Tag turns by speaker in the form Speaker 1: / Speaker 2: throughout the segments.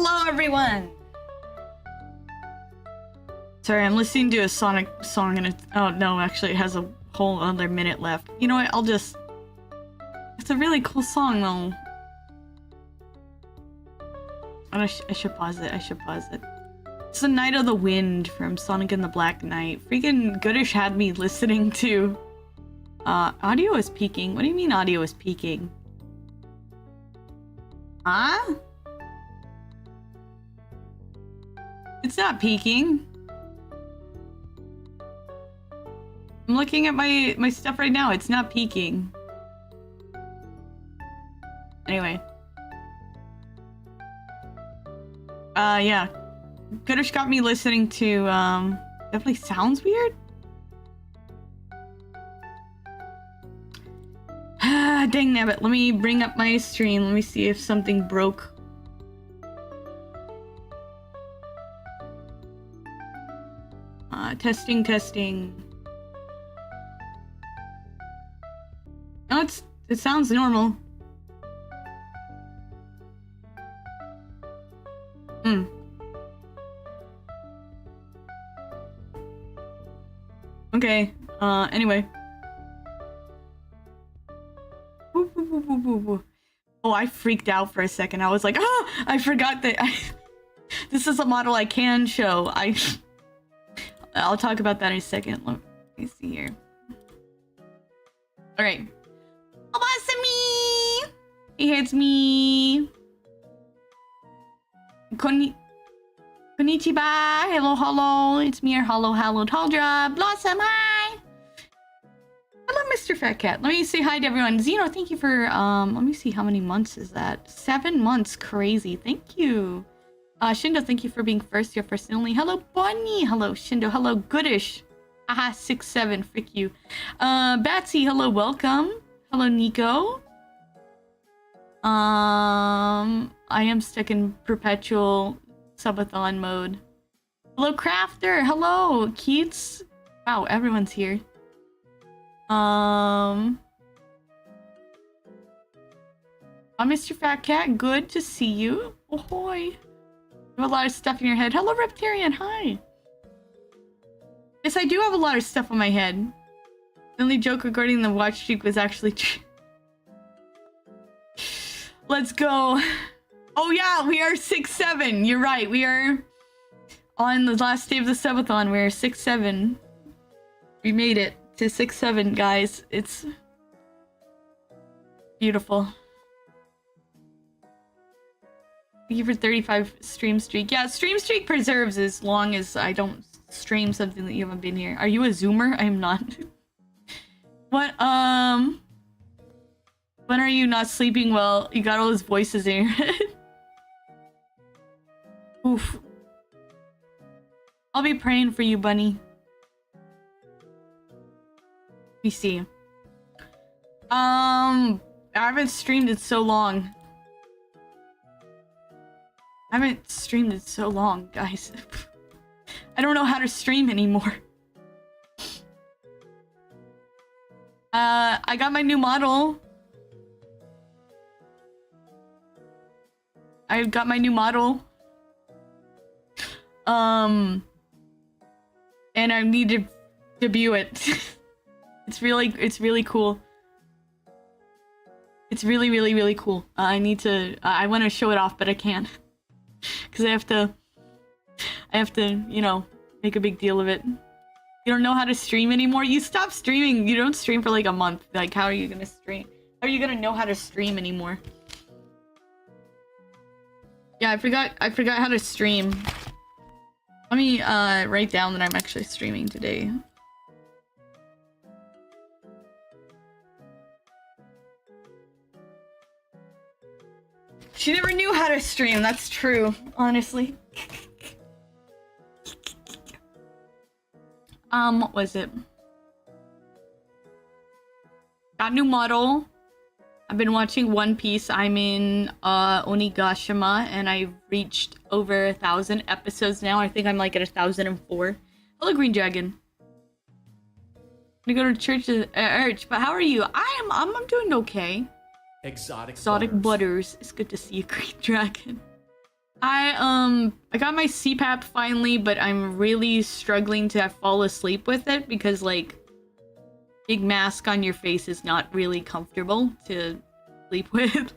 Speaker 1: Hello, everyone! Sorry, I'm listening to a Sonic song and it's... Oh, no, actually, it has a whole other minute left. You know what? I'll just... It's a really cool song, though. I should pause it. I should pause it. It's the Night of the Wind from Sonic and the Black Knight. Freaking Goodish had me listening to... audio is peaking. What do you mean audio is peaking? Huh? It's not peaking. I'm looking at my stuff right now. It's not peaking. Anyway. Yeah. Goodish got me listening to, definitely sounds weird. Dang nabbit. Let me bring up my stream. Let me see if something broke. Testing, testing. No, it sounds normal. Okay, anyway. Oh, I freaked out for a second. I was like, oh, I forgot that this is a model I can show. I'll talk about that in a second. Let me see here. Alright. HollowBlossoms! It's me! Konnichiwa! Hello, hello! It's me, your Huldra Blossom, hi! Hello, Mr. Fat Cat. Let me say hi to everyone. Zeno, thank you for, let me see, how many months is that? 7 months, crazy. Thank you. Shindo, thank you for being first. You're first and only. Hello, Bonnie. Hello, Shindo. Hello, Goodish. Aha, 6'7". Frick you. Batsy, hello, welcome. Hello, Nico. I am stuck in perpetual subathon mode. Hello, Crafter. Hello, Keats. Wow, everyone's here. Mr. Fat Cat, good to see you. Ahoy. You have a lot of stuff in your head. Hello, Reptarian. Hi. Yes, I do have a lot of stuff on my head. The only joke regarding the watch streak was actually true. Let's go. Oh yeah, we are 6'7". You're right. We are on the last day of the subathon. We're 6'7". We made it to 6'7", guys. It's beautiful. Thank you for 35 stream streak. Yeah, stream streak preserves as long as I don't stream something that you haven't been here. Are you a zoomer? I am not. What, when are you not sleeping well? You got all those voices in your head. Oof. I'll be praying for you, bunny. Let me see. I haven't streamed it so long. I haven't streamed it so long, guys. I don't know how to stream anymore. I got my new model. I got my new model. And I need to debut it. It's really cool. It's really cool. I want to show it off, but I can't. Because I have to, you know, make a big deal of it. You don't know how to stream anymore? You stopped streaming. You don't stream for like a month. Like, how are you gonna stream? How are you gonna know how to stream anymore? Yeah, I forgot how to stream. Let me write down that I'm actually streaming today. She never knew how to stream, that's true, honestly. What was it? Got a new model. I've been watching One Piece. I'm in Onigashima and I've reached over 1,000 episodes now. I think I'm like at 1,004. Hello, Green Dragon. I'm gonna go to church but how are you? I'm doing okay.
Speaker 2: Exotic
Speaker 1: Butters. It's good to see you, Green Dragon. I got my CPAP finally, but I'm really struggling to fall asleep with it because like big mask on your face is not really comfortable to sleep with.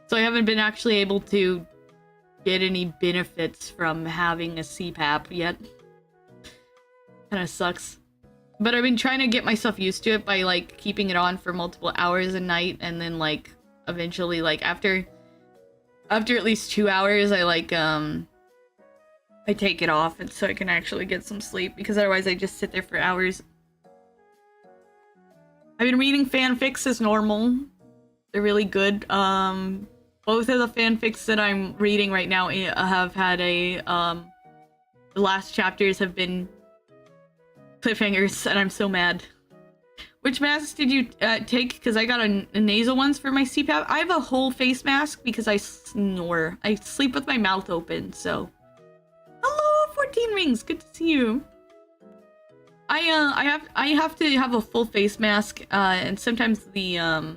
Speaker 1: So I haven't been actually able to get any benefits from having a CPAP yet. Kind of sucks. But I've been trying to get myself used to it by like keeping it on for multiple hours a night, and then like eventually like after at least 2 hours I like I take it off and so I can actually get some sleep, because otherwise I just sit there for hours. I've been reading fanfics as normal. They're really good. Both of the fanfics that I'm reading right now have had a the last chapters have been cliffhangers, and I'm so mad. Which mask did you take? Because I got a nasal ones for my CPAP. I have a whole face mask because I snore. I sleep with my mouth open, so. Hello, 14 rings. Good to see you. I have to have a full face mask, and sometimes the my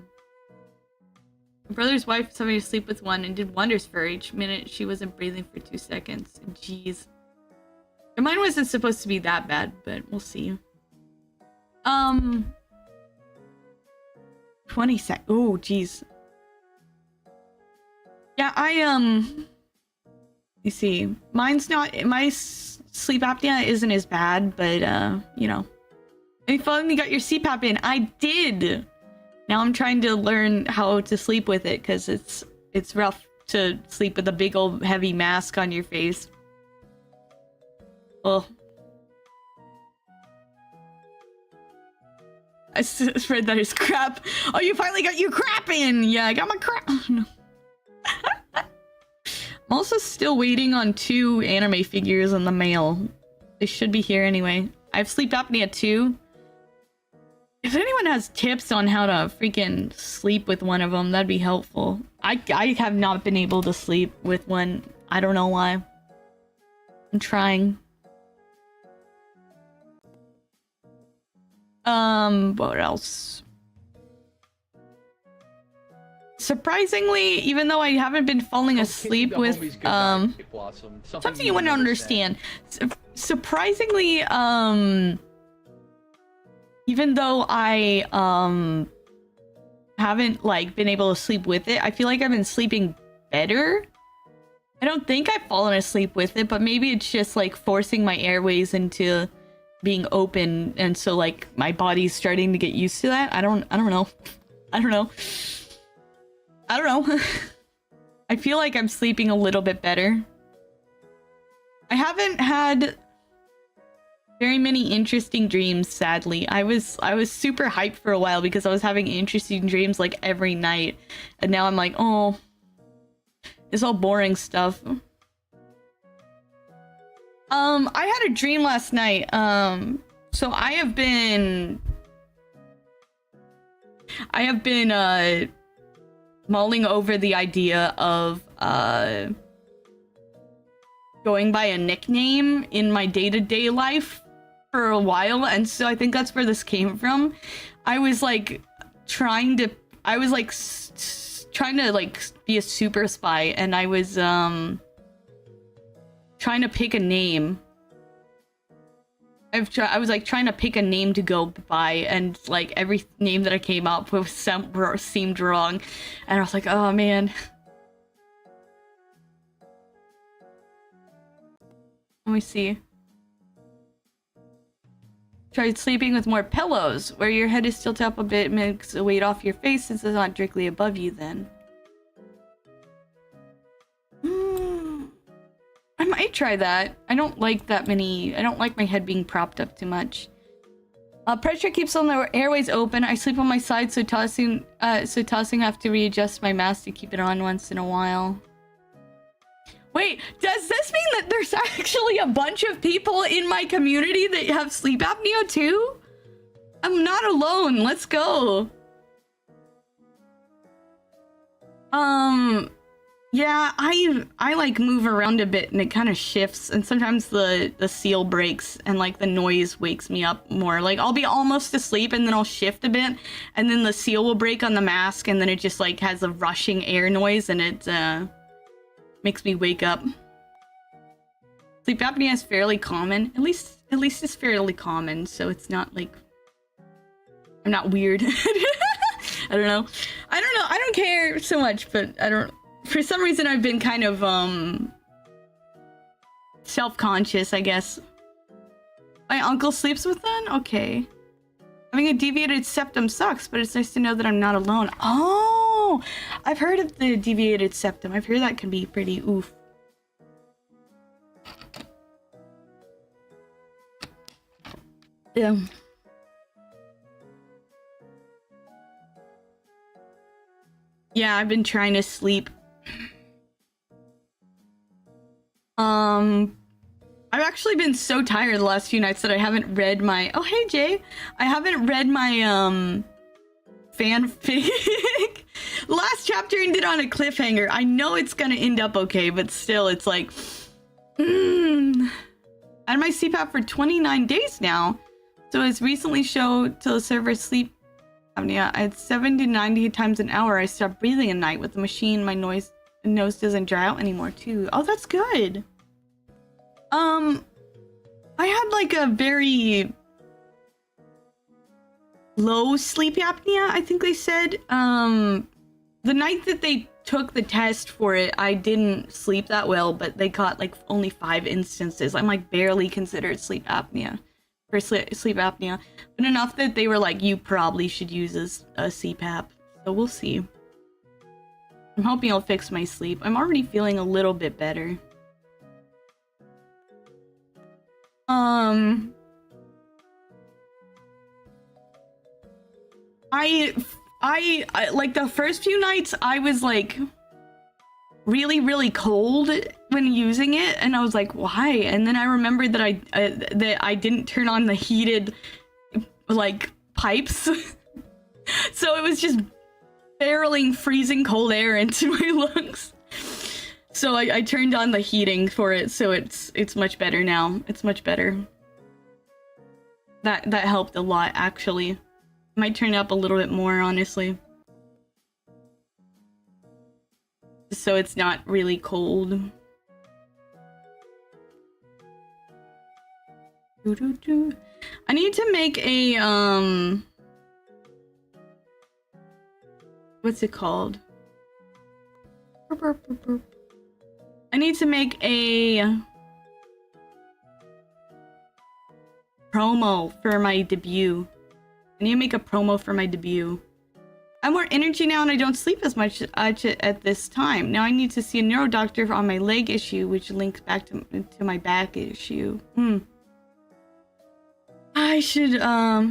Speaker 1: brother's wife told me to sleep with one and did wonders for her. Each minute she wasn't breathing for 2 seconds. Jeez. And mine wasn't supposed to be that bad, but we'll see. 20 sec. Oh, jeez. Yeah, you see, mine's not. My sleep apnea isn't as bad, but you know. And you finally got your CPAP in. I did. Now I'm trying to learn how to sleep with it because it's rough to sleep with a big old heavy mask on your face. Oh. I spread that is crap. Oh, you finally got your crap in. Yeah, I got my crap. Oh, no. I'm also still waiting on 2 anime figures in the mail. They should be here anyway. I have sleep apnea too. If anyone has tips on how to freaking sleep with one of them, that'd be helpful. I have not been able to sleep with one. I don't know why. I'm trying. What else? Surprisingly, even though I haven't been falling asleep with, something you wouldn't understand. Surprisingly, even though I, haven't, like, been able to sleep with it, I feel like I've been sleeping better. I don't think I've fallen asleep with it, but maybe it's just, like, forcing my airways into being open, and so like my body's starting to get used to that. I don't know. I don't know. I feel like I'm sleeping a little bit better. I haven't had very many interesting dreams, sadly. I was super hyped for a while because I was having interesting dreams like every night, and now I'm like, oh, it's all boring stuff. I had a dream last night. So I have been mulling over the idea of going by a nickname in my day-to-day life for a while, and so I think that's where this came from. I was like trying to like be a super spy, and I was trying to pick a name. I was like trying to pick a name to go by, and like every name that I came up with seemed wrong, and I was like, oh man. Let me see. Tried sleeping with more pillows, where your head is tilted up a bit, makes the weight off your face since it's not directly above you then. I might try that. I don't like my head being propped up too much. Pressure keeps on the airways open. I sleep on my side, so tossing I have to readjust my mask to keep it on once in a while. Wait, does this mean that there's actually a bunch of people in my community that have sleep apnea too? I'm not alone. Let's go. Yeah, I like move around a bit and it kind of shifts, and sometimes the seal breaks and like the noise wakes me up more. Like I'll be almost asleep and then I'll shift a bit and then the seal will break on the mask, and then it just like has a rushing air noise, and it makes me wake up. Sleep apnea is fairly common. At least it's fairly common, so it's not like I'm not weird. I don't know. I don't care so much, but I don't. For some reason, I've been kind of self-conscious, I guess. My uncle sleeps with them? Okay. Having a deviated septum sucks, but it's nice to know that I'm not alone. Oh! I've heard of the deviated septum. I've heard that can be pretty oof. Yeah. Yeah, I've been trying to sleep. I've actually been so tired the last few nights that I haven't read my— oh, hey, Jay. I haven't read my, fanfic. Last chapter ended on a cliffhanger. I know it's gonna end up okay, but still, it's like... I had my CPAP for 29 days now. So it's recently showed to the server sleep apnea. At 70 to 90 times an hour, I stopped breathing at night. With the machine, my nose doesn't dry out anymore, too. Oh, that's good. I had like a very low sleep apnea, I think they said. The night that they took the test for it, I didn't sleep that well, but they caught like only 5 instances. I'm like barely considered sleep apnea for sleep apnea, but enough that they were like, you probably should use a CPAP. So we'll see. I'm hoping I'll fix my sleep. I'm already feeling a little bit better. I like the first few nights I was like really cold when using it, and I was like, why? And then I remembered that I didn't turn on the heated like pipes. So it was just barreling freezing cold air into my lungs. So I turned on the heating for it, so it's much better now. It's much better. That helped a lot, actually. Might turn it up a little bit more, honestly. So it's not really cold. I need to make a, what's it called? I need to make a promo for my debut. I need to make a promo for my debut. I have more energy now and I don't sleep as much at this time. Now I need to see a neuro doctor on my leg issue, which links back to my back issue. I should,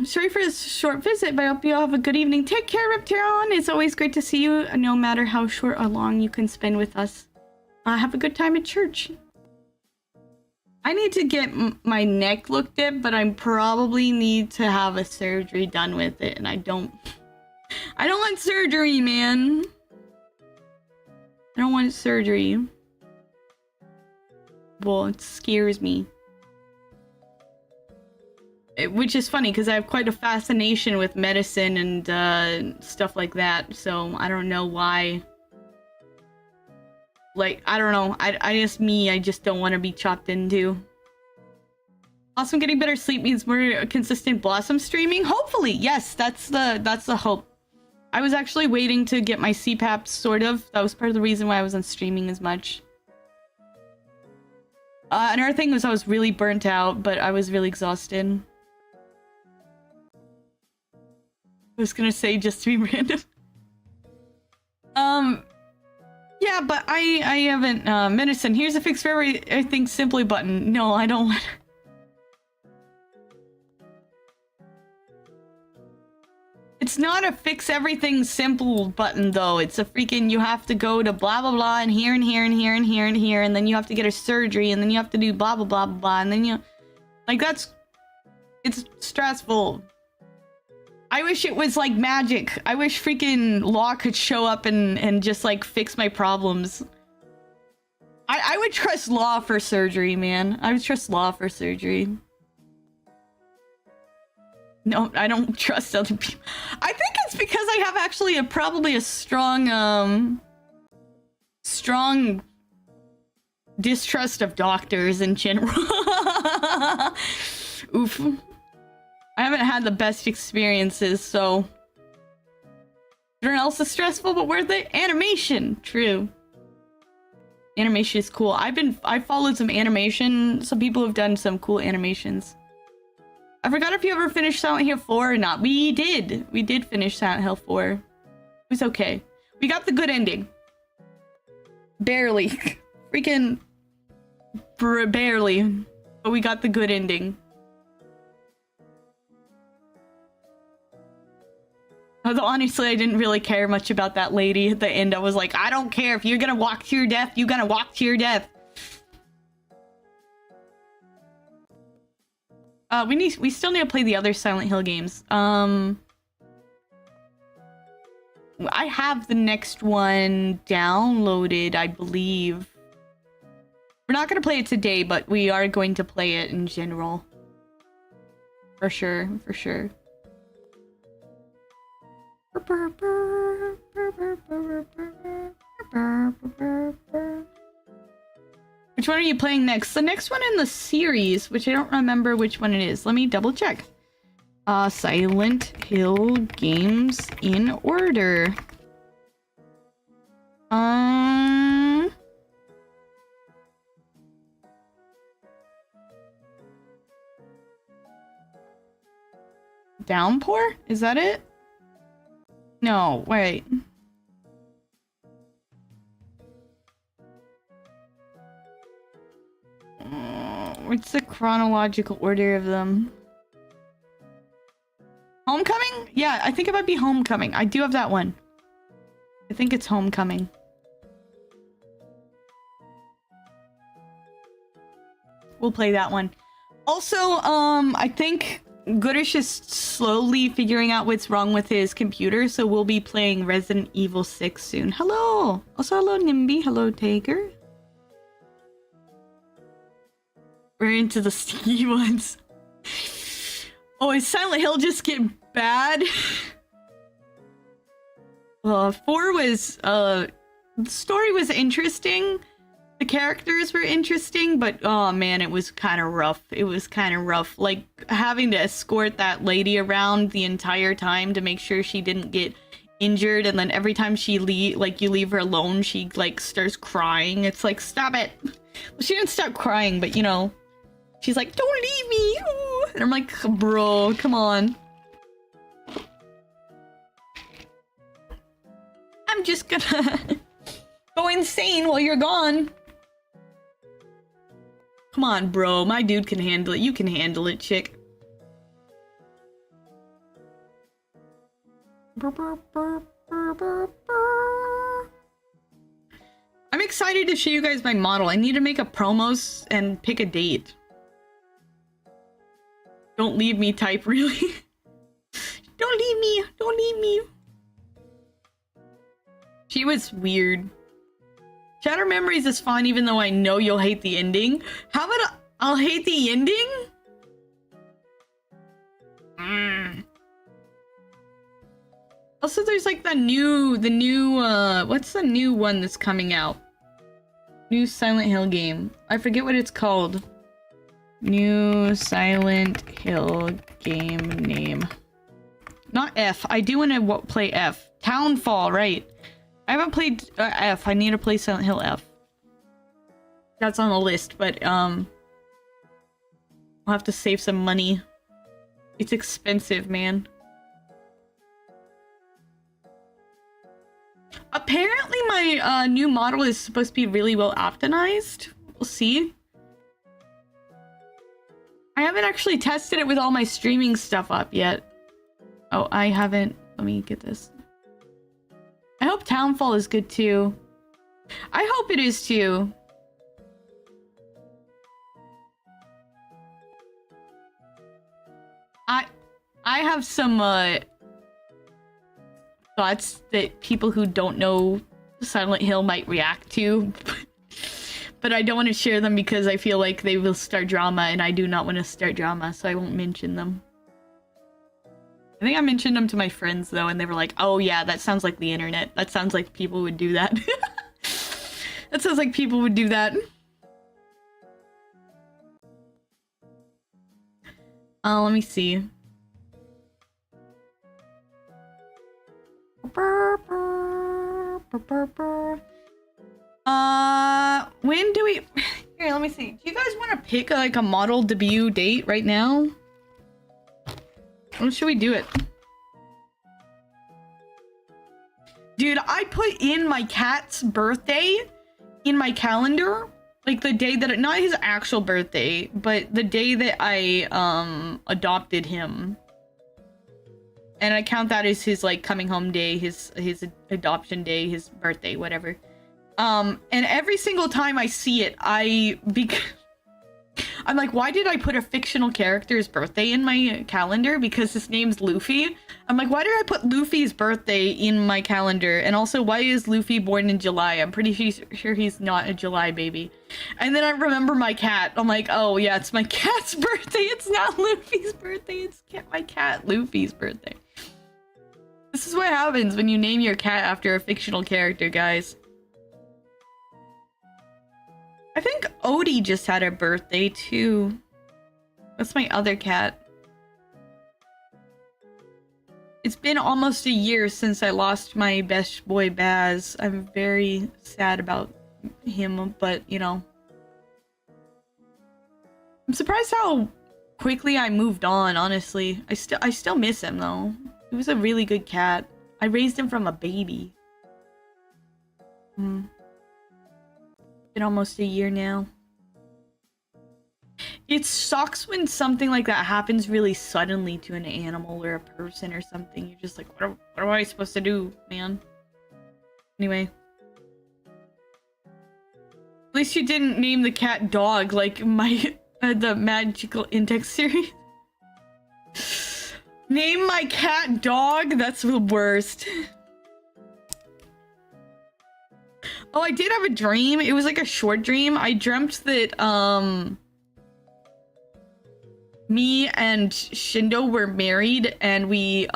Speaker 1: sorry for this short visit, but I hope you all have a good evening. Take care, Repteron. It's always great to see you, no matter how short or long you can spend with us. Have a good time at church. I need to get my neck looked at, but I probably need to have a surgery done with it, and I don't want surgery, man. I don't want surgery. Well, it scares me. Which is funny, because I have quite a fascination with medicine and stuff like that, so I don't know why. Like, I don't know. I just don't want to be chopped into. Awesome, getting better sleep means more consistent Blossom streaming? Hopefully, yes, that's the hope. I was actually waiting to get my CPAP, sort of. That was part of the reason why I wasn't streaming as much. Another thing was I was really burnt out, but I was really exhausted. I was gonna say just to be random. Yeah, but I haven't, medicine. Here's a fix for everything simply button. No, I don't want. It's not a fix everything simple button, though. It's a freaking, you have to go to blah, blah, blah, and here, and here, and here, and here, and here, and then you have to get a surgery, and then you have to do blah, blah, blah, blah, and then you... Like, it's stressful. I wish it was, like, magic. I wish freaking Law could show up and just, like, fix my problems. I would trust Law for surgery, man. I would trust Law for surgery. No, I don't trust other people. I think it's because I have actually probably a strong distrust of doctors in general. Oof. I haven't had the best experiences, so... Everyone else is stressful, but worth it. Animation! True. Animation is cool. I followed some animation. Some people have done some cool animations. I forgot if you ever finished Silent Hill 4 or not. We did. We did finish Silent Hill 4. It was okay. We got the good ending. Barely. Freaking... barely. But we got the good ending. Although honestly, I didn't really care much about that lady at the end. I was like, I don't care. If you're gonna walk to your death, you're gonna walk to your death. We still need to play the other Silent Hill games. I have the next one downloaded, I believe. We're not gonna play it today, but we are going to play it in general. For sure, for sure. Which one are you playing next? The next one in the series, which I don't remember which one it is. Let me double check. Silent Hill games in order. Downpour? Is that it? No, wait. What's the chronological order of them? Homecoming? Yeah, I think it might be Homecoming. I do have that one. I think it's Homecoming. We'll play that one. Also, I think Goodish is slowly figuring out what's wrong with his computer, so we'll be playing Resident Evil 6 soon. Hello! Also, hello, Nimby. Hello, Taker. We're into the sticky ones. Oh, is Silent Hill just get bad? 4 was, the story was interesting. The characters were interesting, but oh man, it was kind of rough. It was kind of rough. Like, having to escort that lady around the entire time to make sure she didn't get injured, and then every time she you leave her alone, she, like, starts crying. It's like, stop it! Well, she didn't stop crying, but, you know, she's like, don't leave me! Ooh. And I'm like, bro, come on. I'm just gonna go insane while you're gone. Come on, bro. My dude can handle it. You can handle it, chick. I'm excited to show you guys my model. I need to make a promos and pick a date. Don't leave me type, really. Don't leave me. Don't leave me. She was weird. Shatter Memories is fine, even though I know you'll hate the ending. How about I'll hate the ending? Also, there's like the new, what's the new one that's coming out? New Silent Hill game. I forget what it's called. New Silent Hill game name. Not F. I do want to play F. Townfall, right. I haven't played F. I need to play Silent Hill F. That's on the list, but I'll have to save some money. It's expensive, man. Apparently my new model is supposed to be really well optimized. We'll see. I haven't actually tested it with all my streaming stuff up yet. Oh, I haven't. Let me get this. I hope Townfall is good too. I hope it is too. I have some thoughts that people who don't know Silent Hill might react to, but I don't want to share them because I feel like they will start drama, and I do not want to start drama, so I won't mention them. I think I mentioned them to my friends though, and they were like, oh yeah, that sounds like the internet. That sounds like people would do that. That sounds like people would do that. Let me see. When do we... Here, let me see. Do you guys want to pick like a model debut date right now? When should we do it? Dude, I put in my cat's birthday in my calendar. Like the day that... Not his actual birthday, but the day that I adopted him. And I count that as his like coming home day, his adoption day, his birthday, whatever. And every single time I see it, I'm like, why did I put a fictional character's birthday in my calendar? Because his name's Luffy. I'm like, why did I put Luffy's birthday in my calendar? And also, why is Luffy born in July? I'm pretty sure he's not a July baby. And then I remember my cat. I'm like, oh yeah, it's my cat's birthday. It's not Luffy's birthday. It's my cat Luffy's birthday. This is what happens when you name your cat after a fictional character, guys. I think Odie just had a birthday too. That's my other cat. It's been almost a year since I lost my best boy Baz. I'm very sad about him, but you know. I'm surprised how quickly I moved on, honestly. I still miss him though. He was a really good cat. I raised him from a baby. Been almost a year now. It sucks when something like that happens really suddenly to an animal or a person or something. You're just like, what am I supposed to do, man? Anyway. At least you didn't name the cat Dog like my the Magical Index series. Name my cat Dog? That's the worst. Oh, I did have a dream. It was like a short dream. I dreamt that me and Shindo were married and we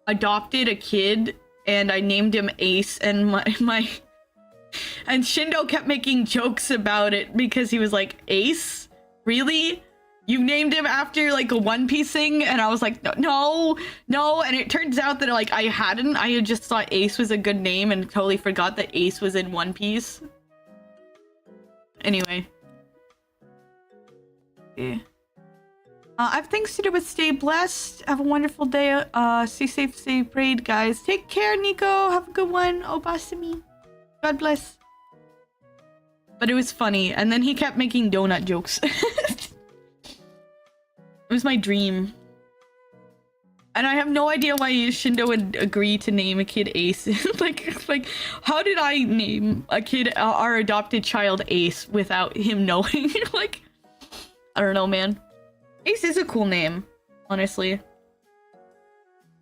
Speaker 1: adopted a kid and I named him Ace, and and Shindo kept making jokes about it because he was like, Ace? Really? You named him after like a One Piece thing? And I was like, no. And it turns out that like I hadn't. I had just thought Ace was a good name and totally forgot that Ace was in One Piece. Anyway. Yeah. I have things to do with stay blessed. Have a wonderful day. Stay safe, stay prayed, guys. Take care, Nico. Have a good one. Obasami. God bless. But it was funny. And then he kept making donut jokes. It was my dream. And I have no idea why Shindo would agree to name a kid Ace. like, how did I name a kid, our adopted child Ace without him knowing? Like, I don't know, man. Ace is a cool name, honestly. As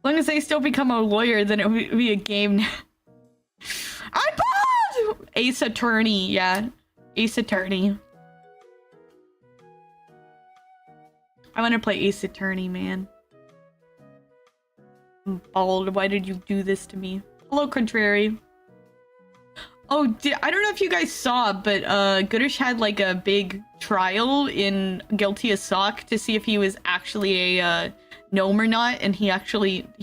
Speaker 1: long as they still become a lawyer, then it would be a game now. Ace Attorney, yeah. Ace Attorney. I want to play Ace Attorney, man. I'm bald. Why did you do this to me? Hello, Contrary. Oh, I don't know if you guys saw, but Goodish had like a big trial in Guilty as Sock to see if he was actually a gnome or not, and he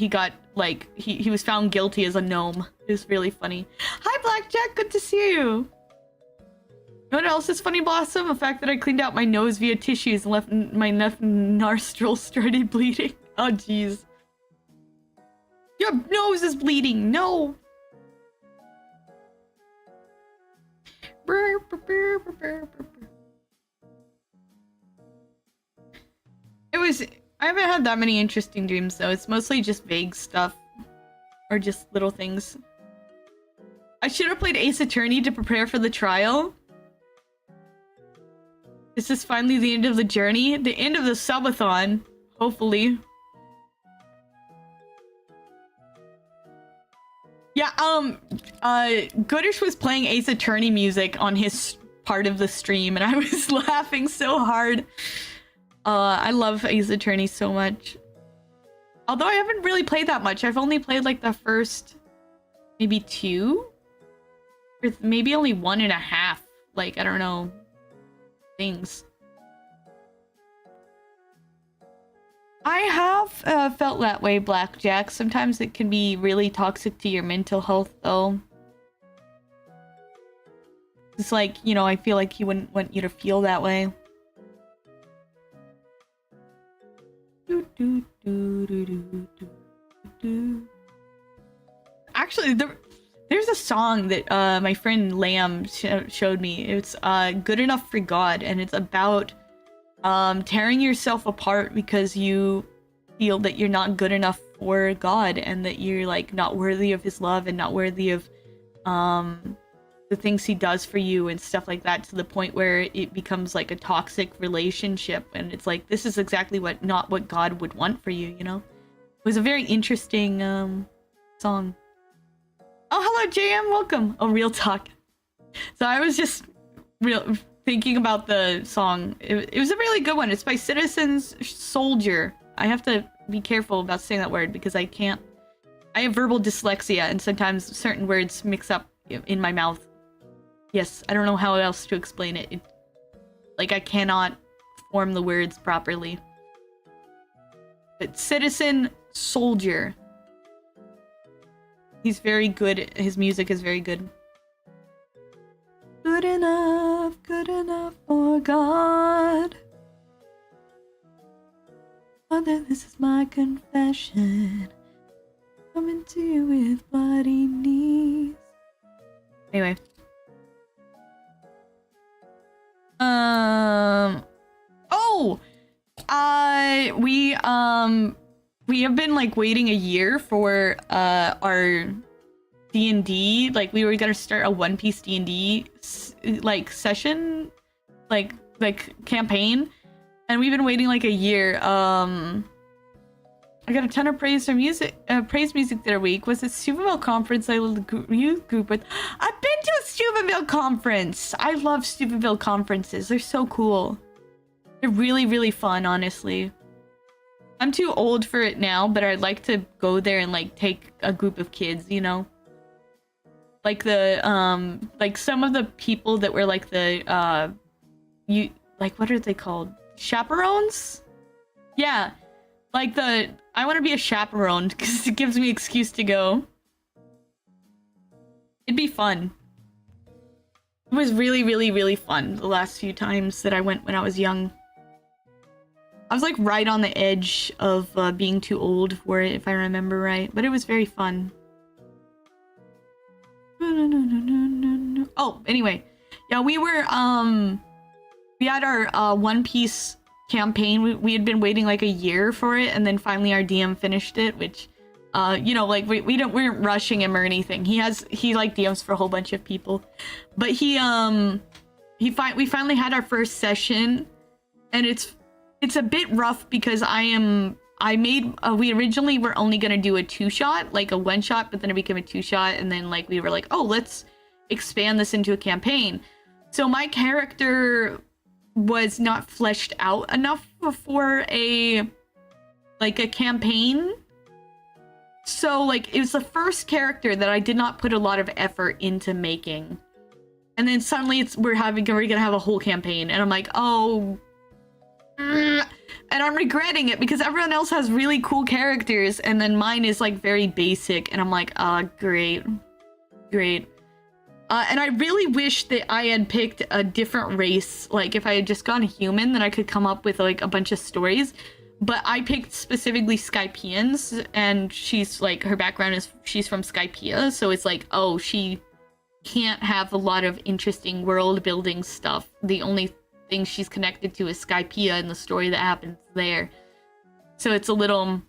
Speaker 1: got like he was found guilty as a gnome. It was really funny. Hi, Blackjack. Good to see you. You know what else is funny, Blossom? The fact that I cleaned out my nose via tissues and left my left nostril started bleeding. Oh, jeez. Your nose is bleeding. No. I haven't had that many interesting dreams, though. It's mostly just vague stuff. Or just little things. I should have played Ace Attorney to prepare for the trial. Is this finally the end of the journey? The end of the subathon, hopefully. Yeah, Goodish was playing Ace Attorney music on his part of the stream, and I was laughing so hard. I love Ace Attorney so much. Although I haven't really played that much. I've only played like the first maybe 2? Or maybe only 1.5. Like, I don't know. Things. I have felt that way, Blackjack. Sometimes it can be really toxic to your mental health, though. It's like, you know, I feel like he wouldn't want you to feel that way. Actually, there's a song that my friend Lamb showed me. It's Good Enough for God, and it's about tearing yourself apart because you feel that you're not good enough for God and that you're like not worthy of his love and not worthy of the things he does for you and stuff like that, to the point where it becomes like a toxic relationship, and it's like, this is exactly not what God would want for you, you know? It was a very interesting song. Oh, hello JM, welcome. Oh, real talk. So I was just thinking about the song. It was a really good one. It's by Citizens Soldier. I have to be careful about saying that word because I have verbal dyslexia, and sometimes certain words mix up in my mouth. Yes, I don't know how else to explain it. Like, I cannot form the words properly. But Citizen Soldier. He's very good. His music is very good. Good enough for God. Father, this is my confession. Coming to you with bloody knees. Anyway. We have been like waiting a year for our D&D. Like, we were gonna start a One Piece D&D like session, like campaign, and we've been waiting like a year. I got a ton of praise music the other week. Was it Steubenville conference I led the youth group with? I've been to a Steubenville conference. I love Steubenville conferences. They're so cool. They're really, really fun, honestly. I'm too old for it now, but I'd like to go there and like take a group of kids, you know? Like the like some of the people that were like the what are they called? Chaperones? Yeah. Like I want to be a chaperone because it gives me an excuse to go. It'd be fun. It was really, really, really fun the last few times that I went when I was young. I was like right on the edge of being too old for it, if I remember right, but it was very fun. Oh, anyway. Yeah, we were, we had our One Piece campaign. We had been waiting like a year for it, and then finally our DM finished it, which, you know, like we weren't rushing him or anything. He like DMs for a whole bunch of people, but we finally had our first session, and it's a bit rough because we originally were only gonna do a 2-shot, like a 1-shot, but then it became a 2-shot, and then like we were like, oh, let's expand this into a campaign. So my character was not fleshed out enough for a campaign. So like it was the first character that I did not put a lot of effort into making, and then suddenly we're gonna have a whole campaign, and I'm like, oh. And I'm regretting it because everyone else has really cool characters, and then mine is like very basic, and I'm like, great. And I really wish that I had picked a different race. Like, if I had just gone human, then I could come up with like a bunch of stories. But I picked specifically Skypians, and she's like, her background is she's from Skypea, so it's like, oh, she can't have a lot of interesting world building stuff. The only thing she's connected to is Skypea and the story that happens there. So it's a little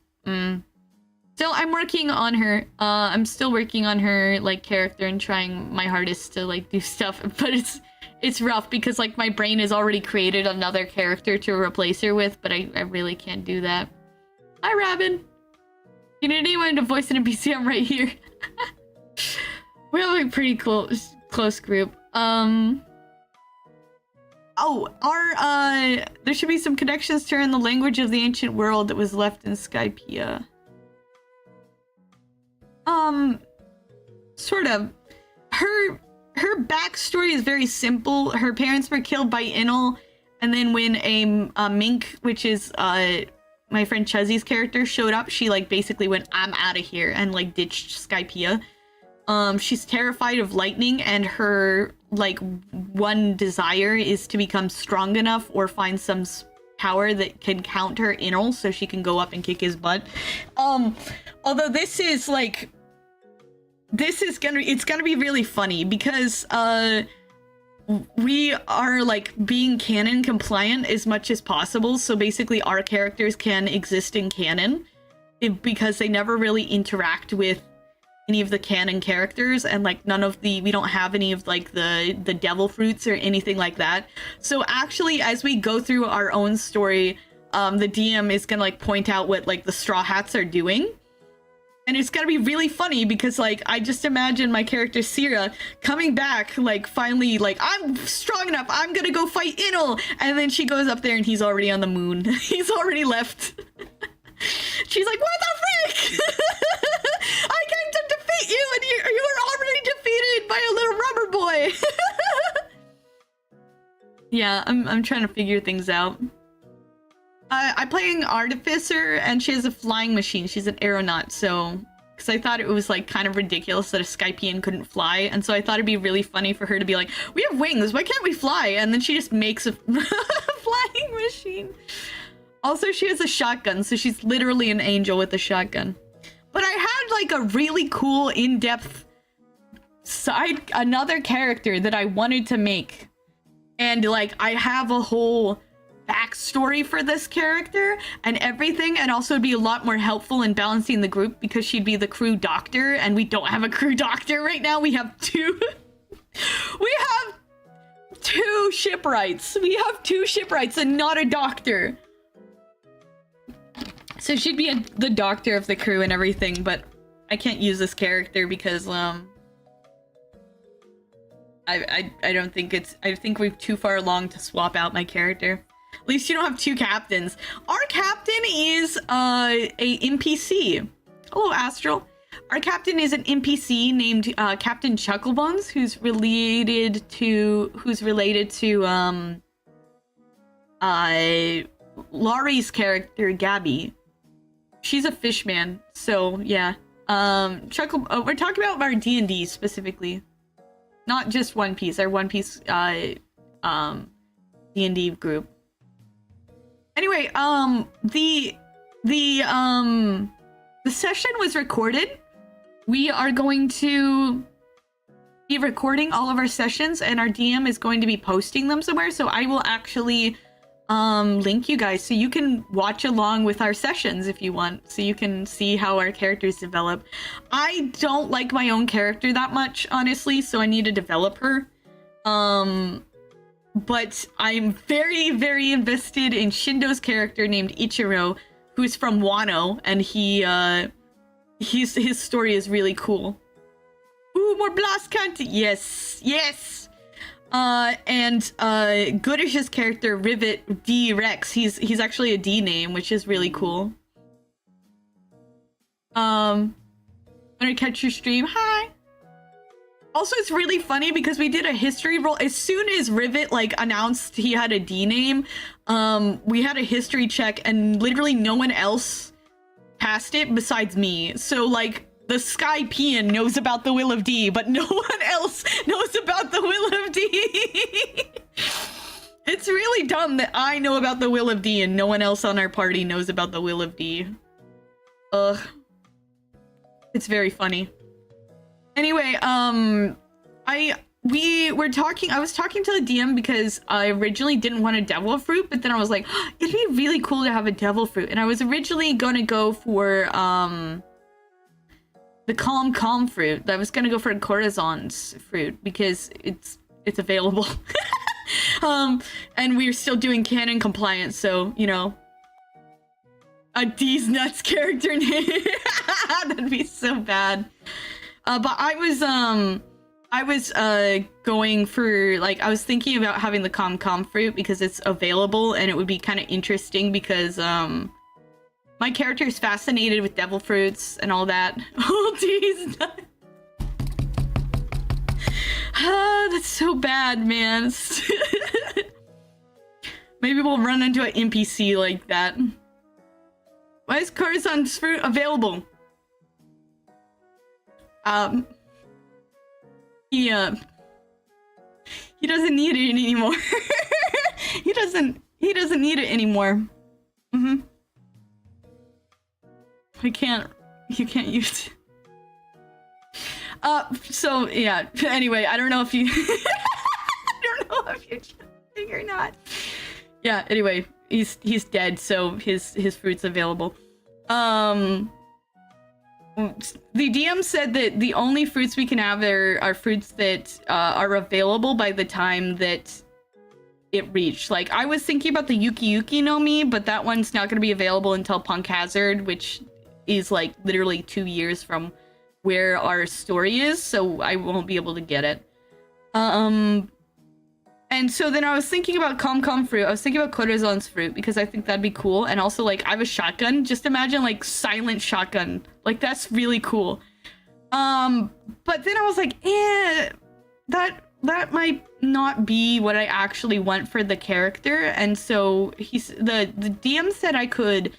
Speaker 1: so I'm working on her. I'm still working on her like character and trying my hardest to like do stuff, but it's rough because like my brain has already created another character to replace her with, but I really can't do that. Hi Robin. You need anyone to voice an NPC? I'm right here. We have a pretty close group. Oh, there should be some connections to her in the language of the ancient world that was left in Skypea. Sort of. Her backstory is very simple. Her parents were killed by Inul, and then when a mink, which is my friend Chuzzy's character showed up, she like basically went, I'm out of here, and like ditched Skypiea. She's terrified of lightning, and her like one desire is to become strong enough or find some power that can counter Inal so she can go up and kick his butt. Although this is like, it's gonna be really funny because we are like being canon compliant as much as possible, so basically our characters can exist in canon because they never really interact with any of the canon characters, and like we don't have any of like the devil fruits or anything like that. So actually, as we go through our own story, the DM is gonna like point out what like the Straw Hats are doing. And it's gonna be really funny because like I just imagine my character Sierra coming back, like finally like, I'm strong enough, I'm gonna go fight Inal, and then she goes up there and he's already on the moon. He's already left. She's like, what the frick? I came to defeat you and you were already defeated by a little rubber boy. Yeah, I'm trying to figure things out. I'm playing Artificer, and she has a flying machine. She's an aeronaut, so... Because I thought it was, like, kind of ridiculous that a Skypian couldn't fly, and so I thought it'd be really funny for her to be like, we have wings, why can't we fly? And then she just makes a flying machine. Also, she has a shotgun, so she's literally an angel with a shotgun. But I had, like, a really cool, in-depth another character that I wanted to make. And, like, I have a whole backstory for this character and everything, and also it'd be a lot more helpful in balancing the group because she'd be the crew doctor, and we don't have a crew doctor right now. We have two. We have two shipwrights. We have two shipwrights and not a doctor. So she'd be the doctor of the crew and everything, but I can't use this character because I don't think I think we're too far along to swap out my character. At least you don't have two captains. Our captain is a NPC. Hello, Astral. Our captain is an NPC named Captain Chucklebones, who's related to Laurie's character Gabby. She's a fishman, so yeah. We're talking about our D&D specifically, not just One Piece. Our One Piece D&D group. Anyway, the session was recorded. We are going to be recording all of our sessions, and our DM is going to be posting them somewhere. So I will actually link you guys so you can watch along with our sessions if you want, so you can see how our characters develop. I don't like my own character that much, honestly, so I need to develop her. But I'm very, very invested in Shindo's character named Ichiro, who's from Wano, and his story is really cool. Ooh, more blast content! Yes, yes! And Goodish's character, Rivet D Rex, he's actually a D name, which is really cool. I'm gonna catch your stream. Hi! Also, it's really funny because we did a history roll. As soon as Rivet, like, announced he had a D name, we had a history check, and literally no one else passed it besides me. So, like, the Skypian knows about the Will of D, but no one else knows about the Will of D. It's really dumb that I know about the Will of D and no one else on our party knows about the Will of D. Ugh. It's very funny. Anyway, I was talking to the DM because I originally didn't want a devil fruit, but then I was like, oh, it'd be really cool to have a devil fruit. And I was originally gonna go for the calm fruit. I was gonna go for Corazon's fruit because it's available. And we're still doing canon compliance, so you know, a D's nuts character name. That'd be so bad. But I was going for, like, I was thinking about having the com fruit because it's available, and it would be kind of interesting because my character is fascinated with devil fruits and all that. Oh, geez. Ah, that's so bad, man. Maybe we'll run into an NPC like that. Why is Corazon's fruit available? He doesn't need it anymore. he doesn't need it anymore. You can't use it. So yeah, anyway, I don't know if you I don't know if you're joking or not. Yeah, anyway, he's dead, so his fruit's available. The DM said that the only fruits we can have are fruits that are available by the time that it reached. Like, I was thinking about the Yuki Yuki no Mi, but that one's not going to be available until Punk Hazard, which is like literally 2 years from where our story is, so I won't be able to get it. And so then I was thinking about Com fruit. I was thinking about Corazon's fruit because I think that'd be cool. And also, like, I have a shotgun. Just imagine, like, silent shotgun. Like, that's really cool. But then I was like, that might not be what I actually want for the character. And so the DM said I could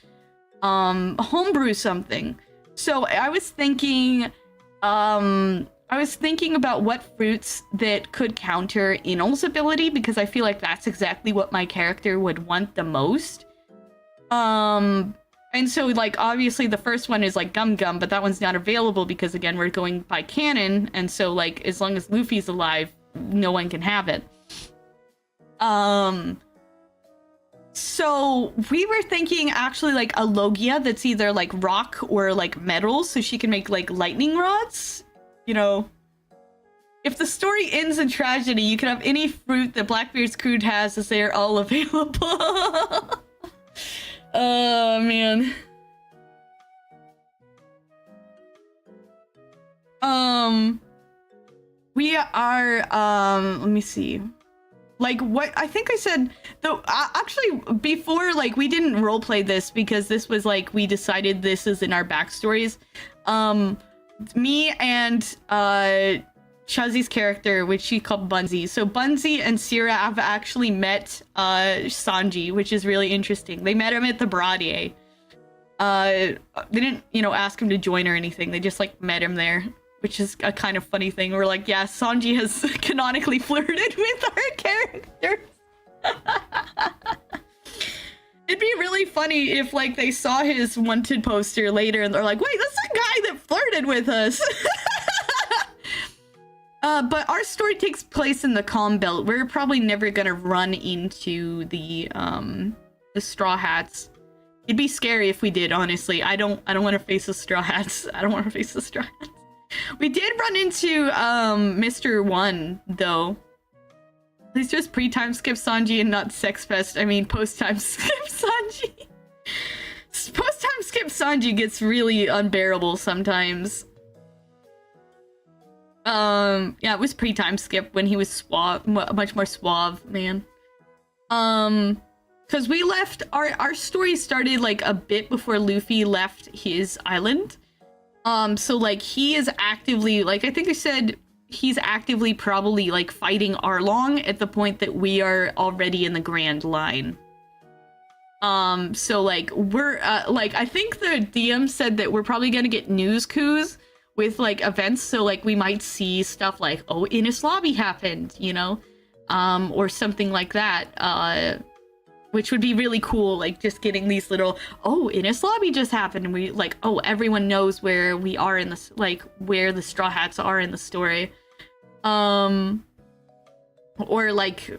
Speaker 1: homebrew something. So I was thinking about what fruits that could counter Inol's ability, because I feel like that's exactly what my character would want the most. And so, like, obviously the first one is like Gum Gum, but that one's not available because, again, we're going by canon, and so, like, as long as Luffy's alive, no one can have it. So we were thinking actually like a Logia that's either like rock or like metal, so she can make like lightning rods, you know. If the story ends in tragedy, you can have any fruit that Blackbeard's crew has, as they are all available. Oh, man. We are, let me see. Like, what, I think I said, though, actually, before, like, we didn't roleplay this because this was, like, we decided this is in our backstories. Me and, Chuzzy's character, which she called Bunzi. So Bunzi and Sierra have actually met Sanji, which is really interesting. They met him at the Bradier. They didn't, you know, ask him to join or anything. They just like met him there, which is a kind of funny thing. We're like, yeah, Sanji has canonically flirted with our characters. It'd be really funny if like they saw his wanted poster later and they're like, wait, that's the guy that flirted with us. But our story takes place in the Calm Belt. We're probably never gonna run into the Straw Hats. It'd be scary if we did, honestly. I don't want to face the Straw Hats. I don't want to face the Straw Hats. We did run into Mr. One though. At least just pre-time skip Sanji and not sex fest. I mean post-time skip Sanji. Post-time skip Sanji gets really unbearable sometimes. Yeah, it was pre-time skip when he was suave, much more suave, man. Because we left, our story started like a bit before Luffy left his island. So like he is actively, like I think I said, he's actively probably like fighting Arlong at the point that we are already in the Grand Line. So like we're, like I think the DM said that we're probably gonna get news coups with like events, so like we might see stuff like, oh, Ines Lobby happened, you know, or something like that, which would be really cool, like just getting these little, oh, Ines Lobby just happened, and we like, oh, everyone knows where we are in this, like where the Straw Hats are in the story. Or like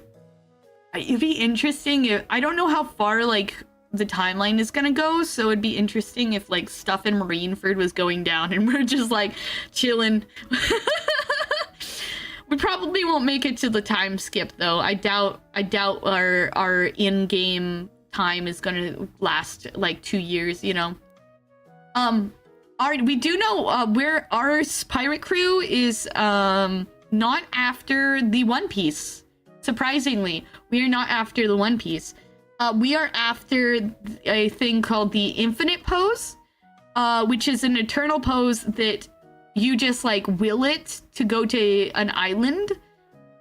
Speaker 1: it'd be interesting if, I don't know how far like the timeline is gonna go, so it'd be interesting if like stuff in Marineford was going down and we're just like chilling. We probably won't make it to the time skip though. I doubt our in-game time is gonna last like 2 years, you know. We do know where our pirate crew is not after the One Piece. Surprisingly, we are not after the One Piece. We are after a thing called the Infinite Pose, which is an eternal pose that you just like will it to go to an island.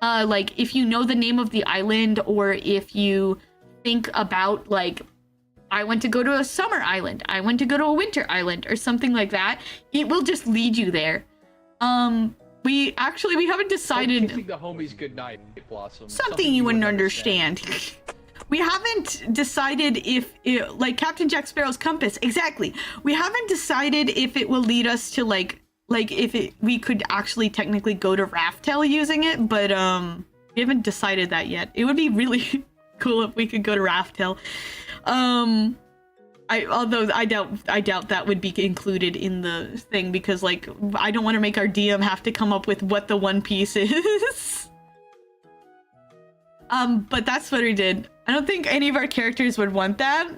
Speaker 1: Like if you know the name of the island, or if you think about like I want to go to a summer island. I want to go to a winter island or something like that. It will just lead you there. We haven't decided.
Speaker 2: Kissing the homies goodnight, Blossom.
Speaker 1: Something you wouldn't understand. We haven't decided if it, like Captain Jack Sparrow's compass. Exactly. We haven't decided if it will lead us to like if we could actually technically go to Raftel using it, but we haven't decided that yet. It would be really cool if we could go to Raftel. Although I doubt that would be included in the thing, because like I don't want to make our DM have to come up with what the One Piece is. But that's what we did. I don't think any of our characters would want that.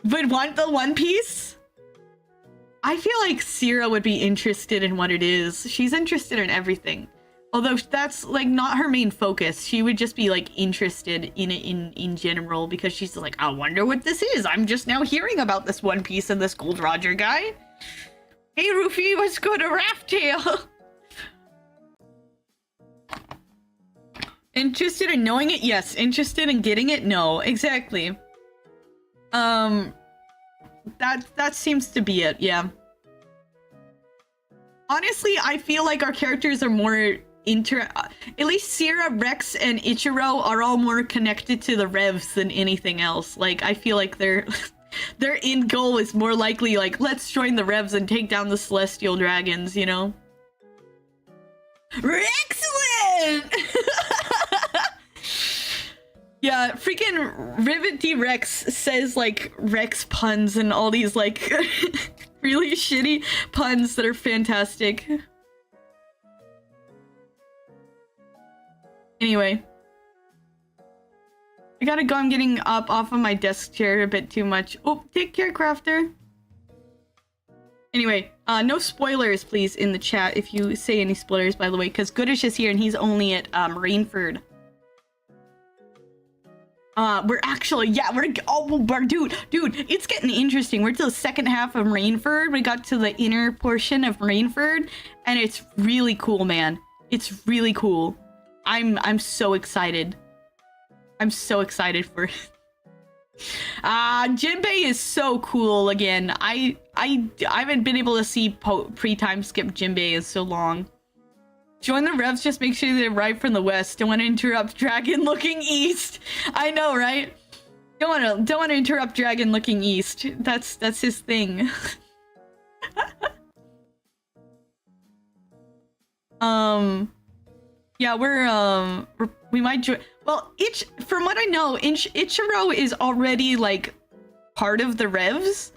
Speaker 1: Would want the One Piece? I feel like Sierra would be interested in what it is. She's interested in everything. Although that's like not her main focus. She would just be like interested in it in general, because she's like, I wonder what this is. I'm just now hearing about this One Piece and this Gold Roger guy. Hey Rufy, let's go to Raftail. Interested in knowing it? Yes. Interested in getting it? No. Exactly. That seems to be it, yeah. Honestly, I feel like our characters are more at least Sierra, Rex, and Ichiro are all more connected to the Revs than anything else. Like, I feel like their end goal is more likely like, let's join the Revs and take down the Celestial Dragons, you know? Excellent! Yeah, freaking Rivet D Rex says like Rex puns and all these like really shitty puns that are fantastic. Anyway, I gotta go. I'm getting up off of my desk chair a bit too much. Oh, take care, Crafter. Anyway, no spoilers, please, in the chat if you say any spoilers, by the way, because Goodish is here and he's only at Rainford. We're actually, yeah, dude, it's getting interesting. We're to the second half of Rainford. We got to the inner portion of Rainford, and it's really cool, man. It's really cool. I'm so excited. I'm so excited for it. Jinbei is so cool again. I haven't been able to see pre-time skip Jinbei in so long. Join the Revs, just make sure they arrive from the west. Don't want to interrupt Dragon looking east. I know, right? Don't want to interrupt Dragon looking east. That's his thing. Yeah, we might join. Well, from what I know, Ichiro is already like part of the Revs.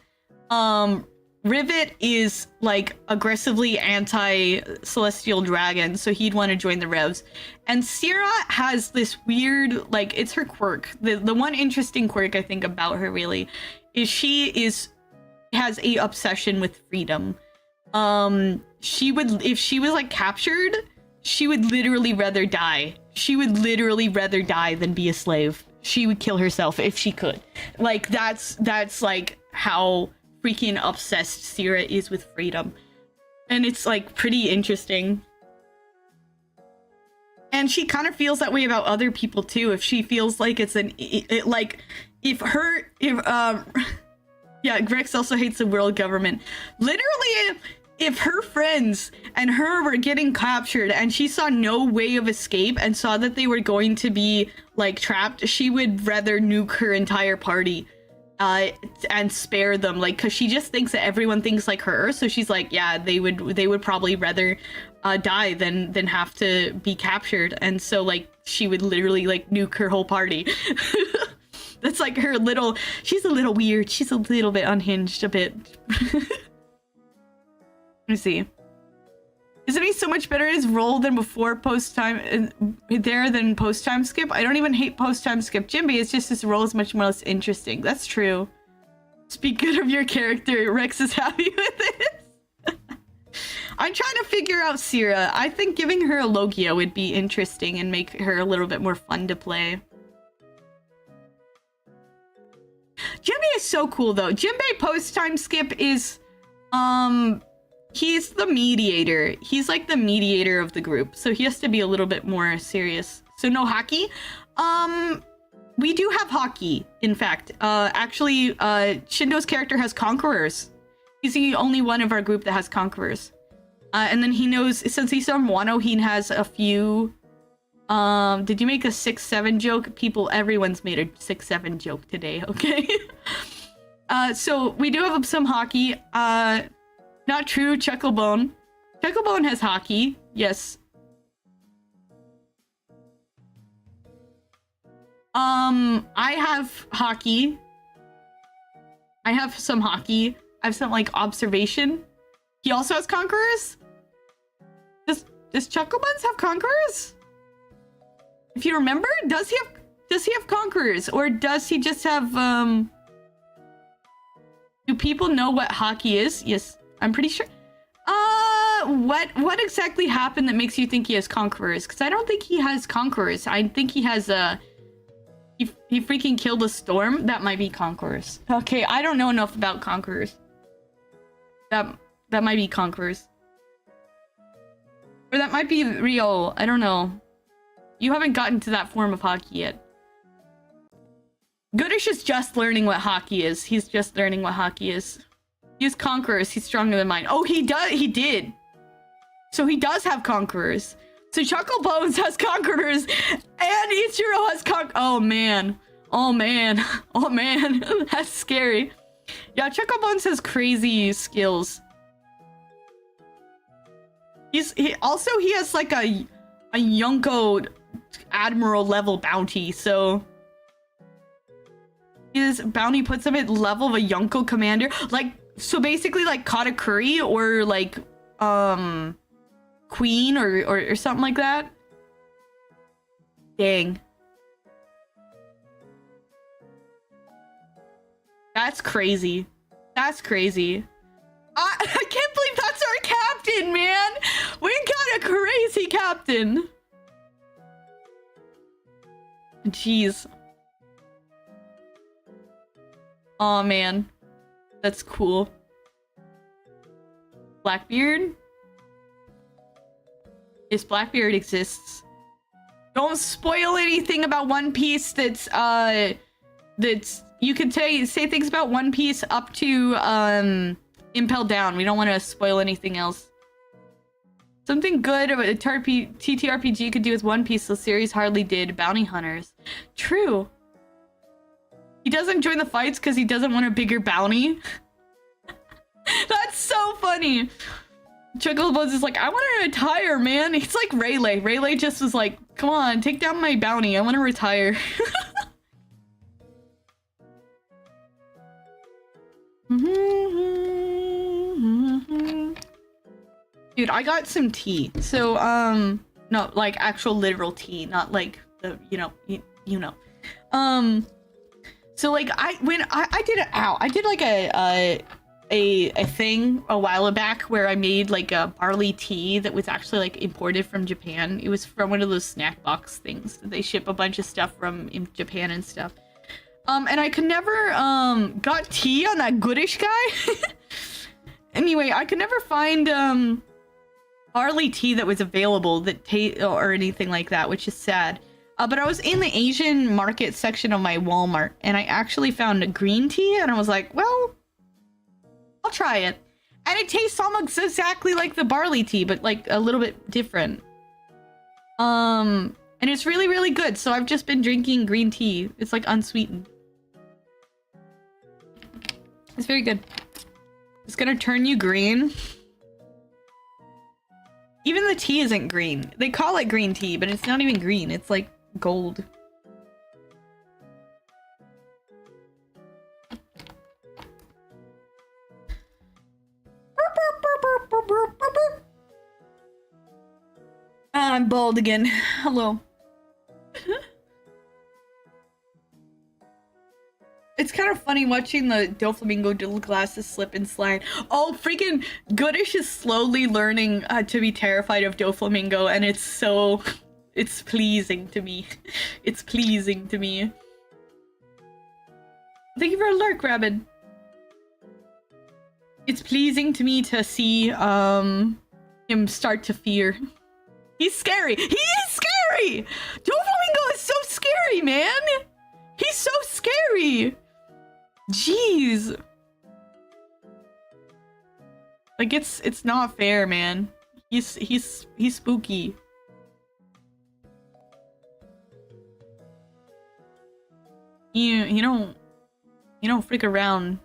Speaker 1: Rivet is like aggressively anti-Celestial Dragon, so he'd want to join the Revs. And Sierra has this weird, like, it's her quirk. The one interesting quirk I think about her really is she has a obsession with freedom. She would, if she was like captured, she would literally rather die. She would literally rather die than be a slave. She would kill herself if she could. Like, that's like how freaking obsessed Sierra is with freedom. And it's like pretty interesting. And she kind of feels that way about other people too. If she feels like it's yeah, Grex also hates the world government. Literally, if her friends and her were getting captured and she saw no way of escape and saw that they were going to be like trapped, she would rather nuke her entire party and spare them, like, because she just thinks that everyone thinks like her. So she's like, yeah, they would probably rather die than have to be captured. And so like she would literally like nuke her whole party. That's like her little, she's a little weird. She's a little bit unhinged a bit. Let me see. Isn't he so much better as roll than before post-time there than post-time skip? I don't even hate post-time skip Jimby. It's just his role is much more less interesting. That's true. Speak good of your character. Rex is happy with it. I'm trying to figure out Sierra. I think giving her a Logia would be interesting and make her a little bit more fun to play. Jimmy is so cool though. Jinbei post-time skip is he's the mediator. He's like the mediator of the group, so he has to be a little bit more serious. So no haki. we do have hockey, in fact. Actually, Shindo's character has conquerors. He's the only one of our group that has conquerors. And then he knows, since he's from Wano, he has a few... did you make a 6-7 joke? Everyone's made a 6-7 joke today, okay? So we do have some hockey. Not true, Chucklebone. Chucklebone has hockey, yes. I have hockey. I have some hockey. I have some, like, observation. He also has conquerors? Does Chucklebones have conquerors? If you remember, does he have conquerors? Or does he just have, do people know what hockey is? Yes, I'm pretty sure. What exactly happened that makes you think he has conquerors? Because I don't think he has conquerors. I think he has, he freaking killed a storm? That might be conquerors. Okay, I don't know enough about conquerors. That might be conquerors. Or that might be real. I don't know. You haven't gotten to that form of hockey yet. Goodish is just learning what hockey is. He's just learning what hockey is. He has conquerors. He's stronger than mine. Oh, he did. So he does have conquerors. So Chucklebones has conquerors, and Ichiro has oh man. Oh man. Oh man. That's scary. Yeah, Chucklebones has crazy skills. He has like a Yonko Admiral level bounty, so his bounty puts him at level of a Yonko commander. Like, so basically like Katakuri or like Queen or something like that. Dang. That's crazy. That's crazy. I can't believe that's our captain, man. We got a crazy captain. Jeez. Aw, man. That's cool. Blackbeard? Yes, Blackbeard exists. Don't spoil anything about One Piece that's you can say things about One Piece up to Impel Down. We don't want to spoil anything else. Something good about a TTRPG could do with One Piece, the series hardly did. Bounty Hunters. True. He doesn't join the fights because he doesn't want a bigger bounty. That's so funny. Chucklebones is like, I want to retire, man. It's like Rayleigh. Rayleigh just was like, come on, take down my bounty. I want to retire. Dude, I got some tea. So, no, like actual literal tea, not like the, you know. So like I did like a thing a while back where I made like a barley tea that was actually like imported from Japan. It was from one of those snack box things. They ship a bunch of stuff from Japan and stuff. And I could never got tea on that Goodish guy. Anyway, I could never find barley tea that was available that or anything like that, which is sad. But I was in the Asian market section of my Walmart, and I actually found a green tea, and I was like, well, I'll try it. And it tastes almost exactly like the barley tea, but like a little bit different. And it's really, really good. So I've just been drinking green tea. It's like unsweetened. It's very good. It's gonna turn you green. Even the tea isn't green. They call it green tea, but it's not even green. It's like gold. I'm bald again. Hello. It's kind of funny watching the Doflamingo glasses slip and slide. Oh, freaking Goodish is slowly learning to be terrified of Doflamingo, and it's pleasing to me. It's pleasing to me. Thank you for a lurk, Rabbit. It's pleasing to me to see him start to fear. He's scary. He is scary! Doflamingo is so scary, man! He's so scary. Jeez. Like it's not fair, man. He's spooky. You don't freak around.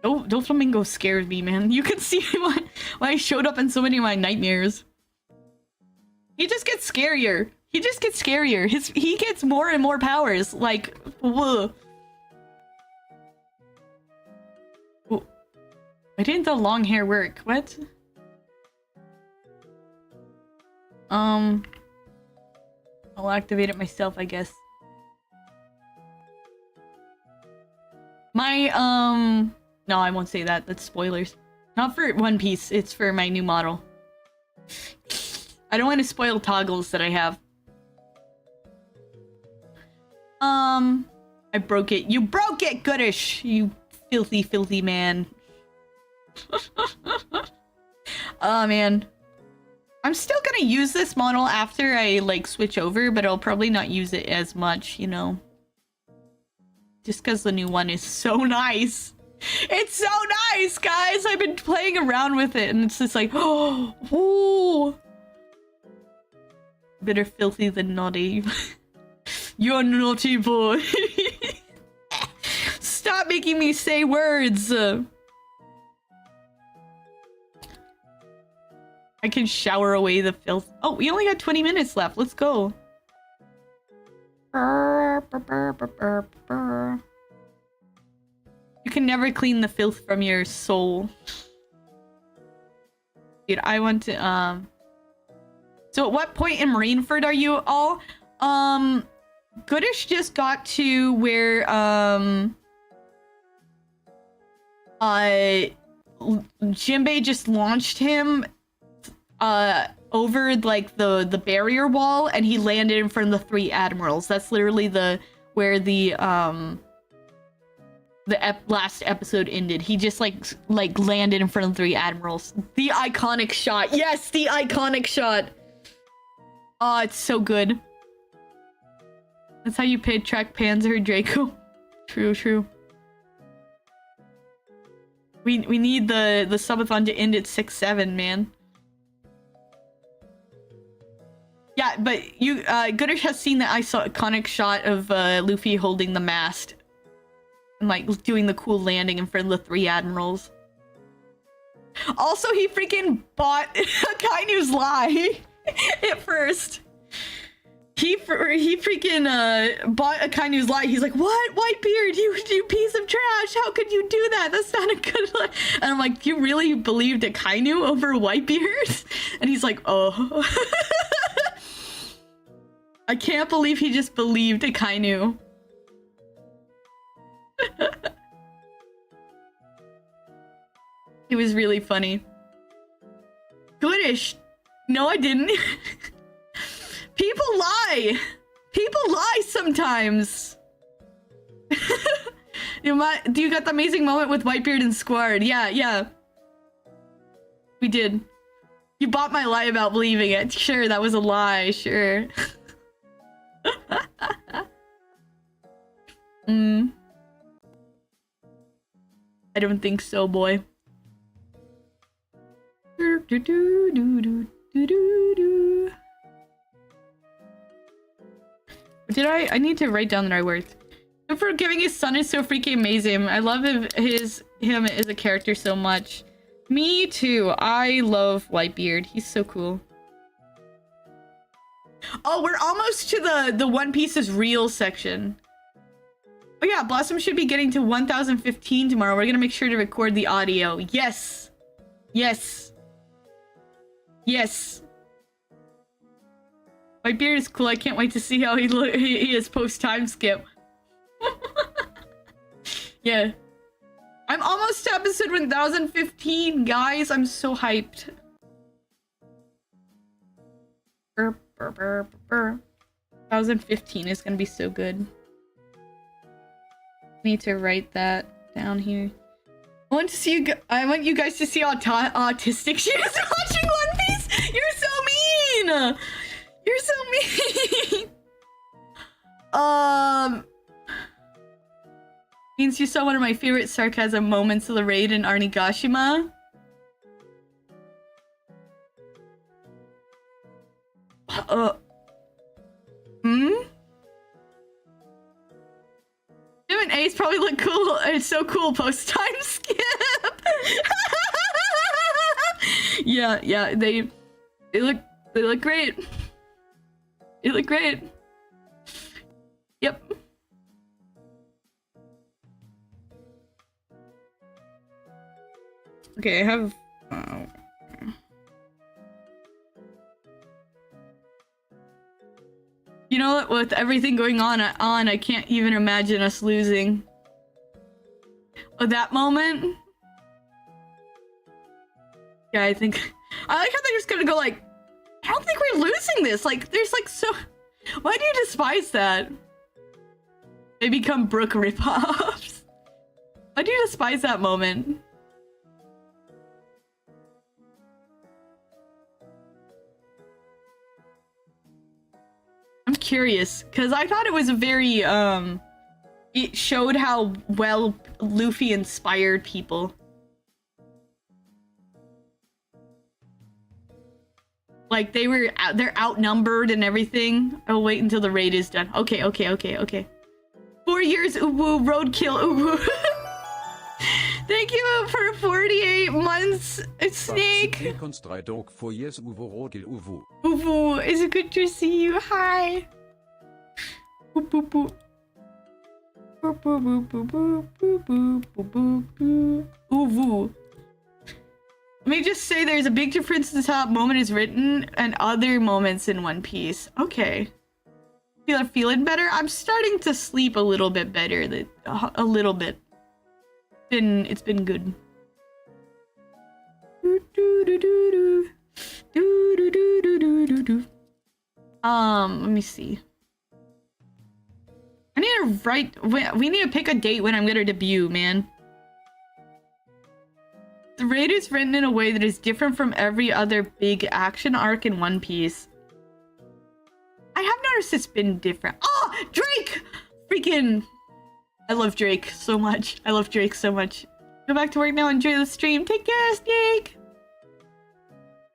Speaker 1: Don't flamingo scares me, man. You can see why I showed up in so many of my nightmares. He just gets scarier. He just gets scarier. He gets more and more powers. Like, whoa. Why didn't the long hair work? What? I'll activate it myself, I guess. My, no, I won't say that. That's spoilers. Not for One Piece. It's for my new model. I don't want to spoil toggles that I have. I broke it. You broke it, Goodish! You filthy, filthy man. Oh, man. I'm still gonna use this model after I, like, switch over, but I'll probably not use it as much, you know? Just because the new one is so nice. It's so nice, guys! I've been playing around with it, and it's just like, oh, ooh. Better filthy than naughty. You're a naughty boy. Stop making me say words. I can shower away the filth. Oh, we only got 20 minutes left. Let's go. You can never clean the filth from your soul. Dude, I want to, So at what point in Marineford are you all? Goodish just got to where, Jinbei just launched him over like the barrier wall, and he landed in front of the three admirals. That's literally where the last episode ended. He just like landed in front of the three admirals. The iconic shot. Yes, the iconic shot. Oh, it's so good. That's how you track Panzer Draco. True. We need the subathon to end at 6-7, man. Yeah, but you Goodish has seen the iconic shot of Luffy holding the mast and like doing the cool landing in front of the three admirals. Also, he freaking bought Kainu's lie at first. He freaking bought a Kainu's lie. He's like, "What, Whitebeard? You piece of trash! How could you do that? That's not a good lie." And I'm like, "You really believed a Kainu over Whitebeard?" And he's like, "Oh." I can't believe he just believed a Kainu. It was really funny. Goodish. No, I didn't. People lie. People lie sometimes. You got the amazing moment with Whitebeard and Squard. Yeah. We did. You bought my lie about believing it. Sure, that was a lie. Sure. I don't think so, boy. I need to write down that I worked. And for giving his son is so freaking amazing. I love him as a character so much. Me too. I love Whitebeard. He's so cool. Oh, we're almost to the One Piece is real section. Oh yeah, Blossom should be getting to 1015 tomorrow. We're gonna make sure to record the audio. Yes. Whitebeard is cool. I can't wait to see how he is post time skip. Yeah. I'm almost to episode 1015, guys. I'm so hyped. 1015 is gonna be so good. Need to write that down here. I want you guys to see how autistic she is watching One Piece. You're so mean. You're so mean. Means you saw one of my favorite sarcasm moments of the raid in Arnigashima. Him and Ace probably look cool. It's so cool post time skip. yeah, they look great. They look great. Yep. Okay, I have you know what, with everything going on, I can't even imagine us losing. Oh, that moment? Yeah, I like how they're just gonna go like, I don't think we're losing this. Like, there's like so... Why do you despise that? They become Brook ripoffs. Why do you despise that moment? I'm curious, because I thought it was a very, it showed how well Luffy inspired people. Like, they're outnumbered and everything. I'll wait until the raid is done. Okay. 4 years, Uwu, roadkill, Uwu. Thank you for 48 months, Snake. Uwu, is it good to see you? Hi. Boop, boop, boop. Boop, boop, boop, boop, boop, boop, boop, boop, boop. Uwu. Let me just say there's a big difference in the top moment is written and other moments in One Piece. Okay. Feeling better? I'm starting to sleep a little bit better. A little bit. It's been good. Let me see. I need to write. We need to pick a date when I'm gonna debut, man. The raid is written in a way that is different from every other big action arc in One Piece. I have noticed it's been different. Oh, Drake! Freaking... I love Drake so much. I love Drake so much. Go back to work now. Enjoy the stream. Take care, Snake!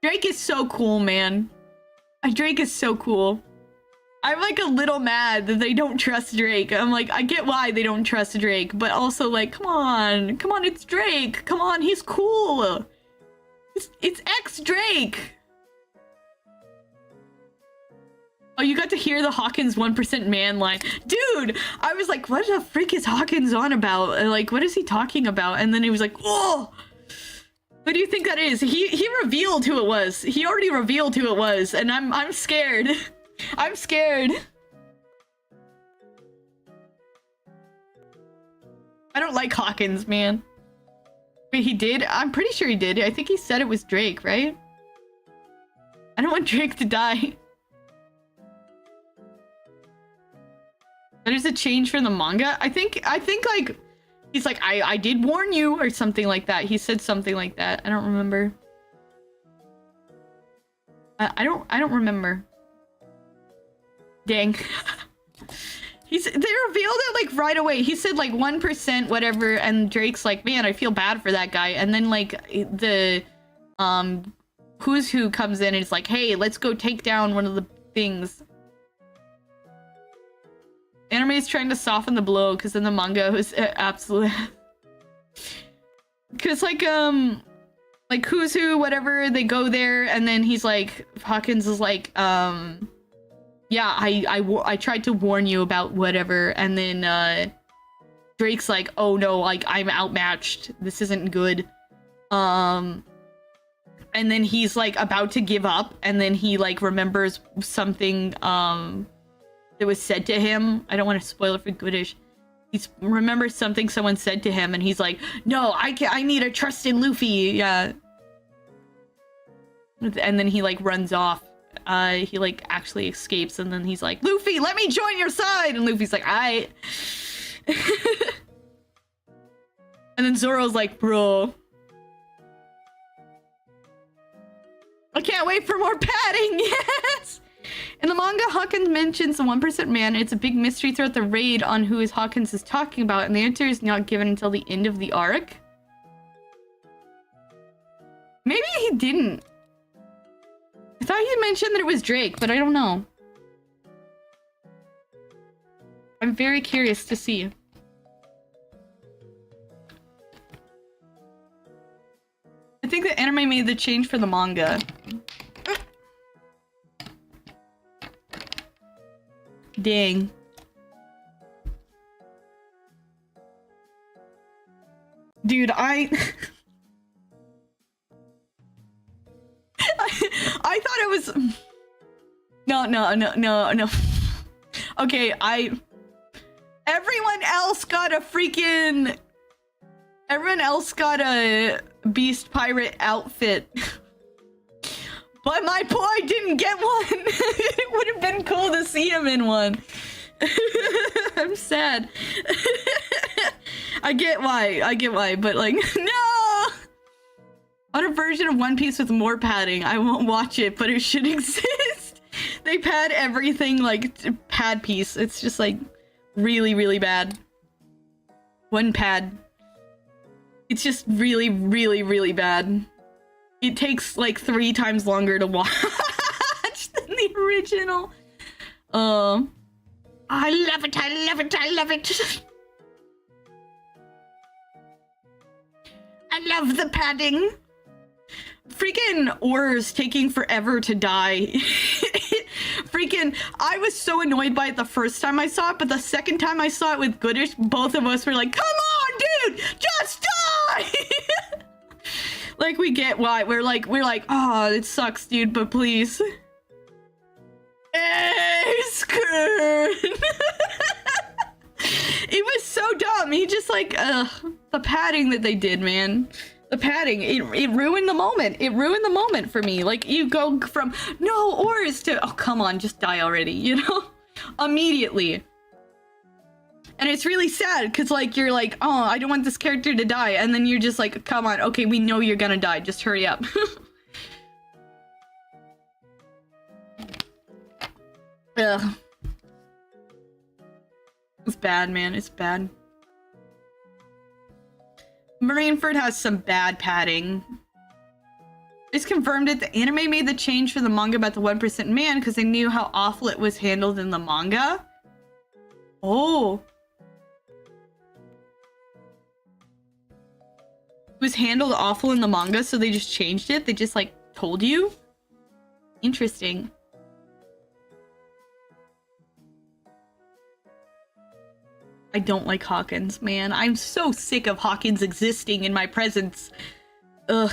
Speaker 1: Drake is so cool, man. Drake is so cool. I'm like a little mad that they don't trust Drake. I'm like, I get why they don't trust Drake, but also like, come on, it's Drake. Come on, he's cool. It's ex-Drake. Oh, you got to hear the Hawkins 1% man line. Dude, I was like, what the freak is Hawkins on about? Like, what is he talking about? And then he was like, oh, what do you think that is? He revealed who it was. He already revealed who it was, and I'm scared. I'm scared. I don't like Hawkins, man. Wait, he did? I'm pretty sure he did. I think he said it was Drake, right? I don't want Drake to die. That is a change from the manga? I think like he's like, I did warn you or something like that. He said something like that. I don't remember. I don't remember. Dang. They revealed it like right away. He said like 1% whatever, and Drake's like, man, I feel bad for that guy. And then like the Who's Who comes in and is like, hey, let's go take down one of the things. Anime is trying to soften the blow because in the manga it was absolute. Because like Who's Who, whatever, they go there and then he's like, Hawkins is like, yeah, I tried to warn you about whatever, and then Drake's like, oh no, like I'm outmatched. This isn't good. And then he's like about to give up, and then he like remembers something that was said to him. I don't want to spoil it for Goodish. He remembers something someone said to him, and he's like, no, I need to trust in Luffy. Yeah. And then he like runs off. He like actually escapes, and then he's like, Luffy, let me join your side, and Luffy's like, aight. And then Zoro's like, bro. I can't wait for more padding. Yes. In the manga, Hawkins mentions the 1% man. It's a big mystery throughout the raid on who is Hawkins is talking about, and the answer is not given until the end of the arc. Maybe he didn't. I thought he mentioned that it was Drake, but I don't know. I'm very curious to see. I think the anime made the change for the manga. Dang. Dude, I thought it was... No. Okay, everyone else got a freaking... Everyone else got a Beast Pirate outfit. But my boy didn't get one. It would have been cool to see him in one. I'm sad. I get why, but like, no! On a version of One Piece with more padding. I won't watch it, but it should exist. They pad everything like pad piece. It's just like really, really bad. One pad. It's just really, really, really bad. It takes like 3 times longer to watch than the original. I love it, I love it, I love it. I love the padding. Freaking Oars taking forever to die. Freaking, I was so annoyed by it the first time I saw it, but the second time I saw it with Goodish, both of us were like, come on, dude, just die! Like, we get why. We're like, oh, it sucks, dude, but please. Hey, Skirt! It was so dumb. He just like, the padding that they did, man. The padding, it ruined the moment. It ruined the moment for me. Like, you go from, no, Oars to, oh, come on, just die already, you know? Immediately. And it's really sad, because, like, you're like, oh, I don't want this character to die. And then you're just like, come on, okay, we know you're gonna die. Just hurry up. Ugh. It's bad, man. It's bad. Marineford has some bad padding. It's confirmed that the anime made the change for the manga about the 1% man because they knew how awful it was handled in the manga. Oh. It was handled awful in the manga, so they just changed it. They just, like, told you. Interesting. I don't like Hawkins, man. I'm so sick of Hawkins existing in my presence. Ugh.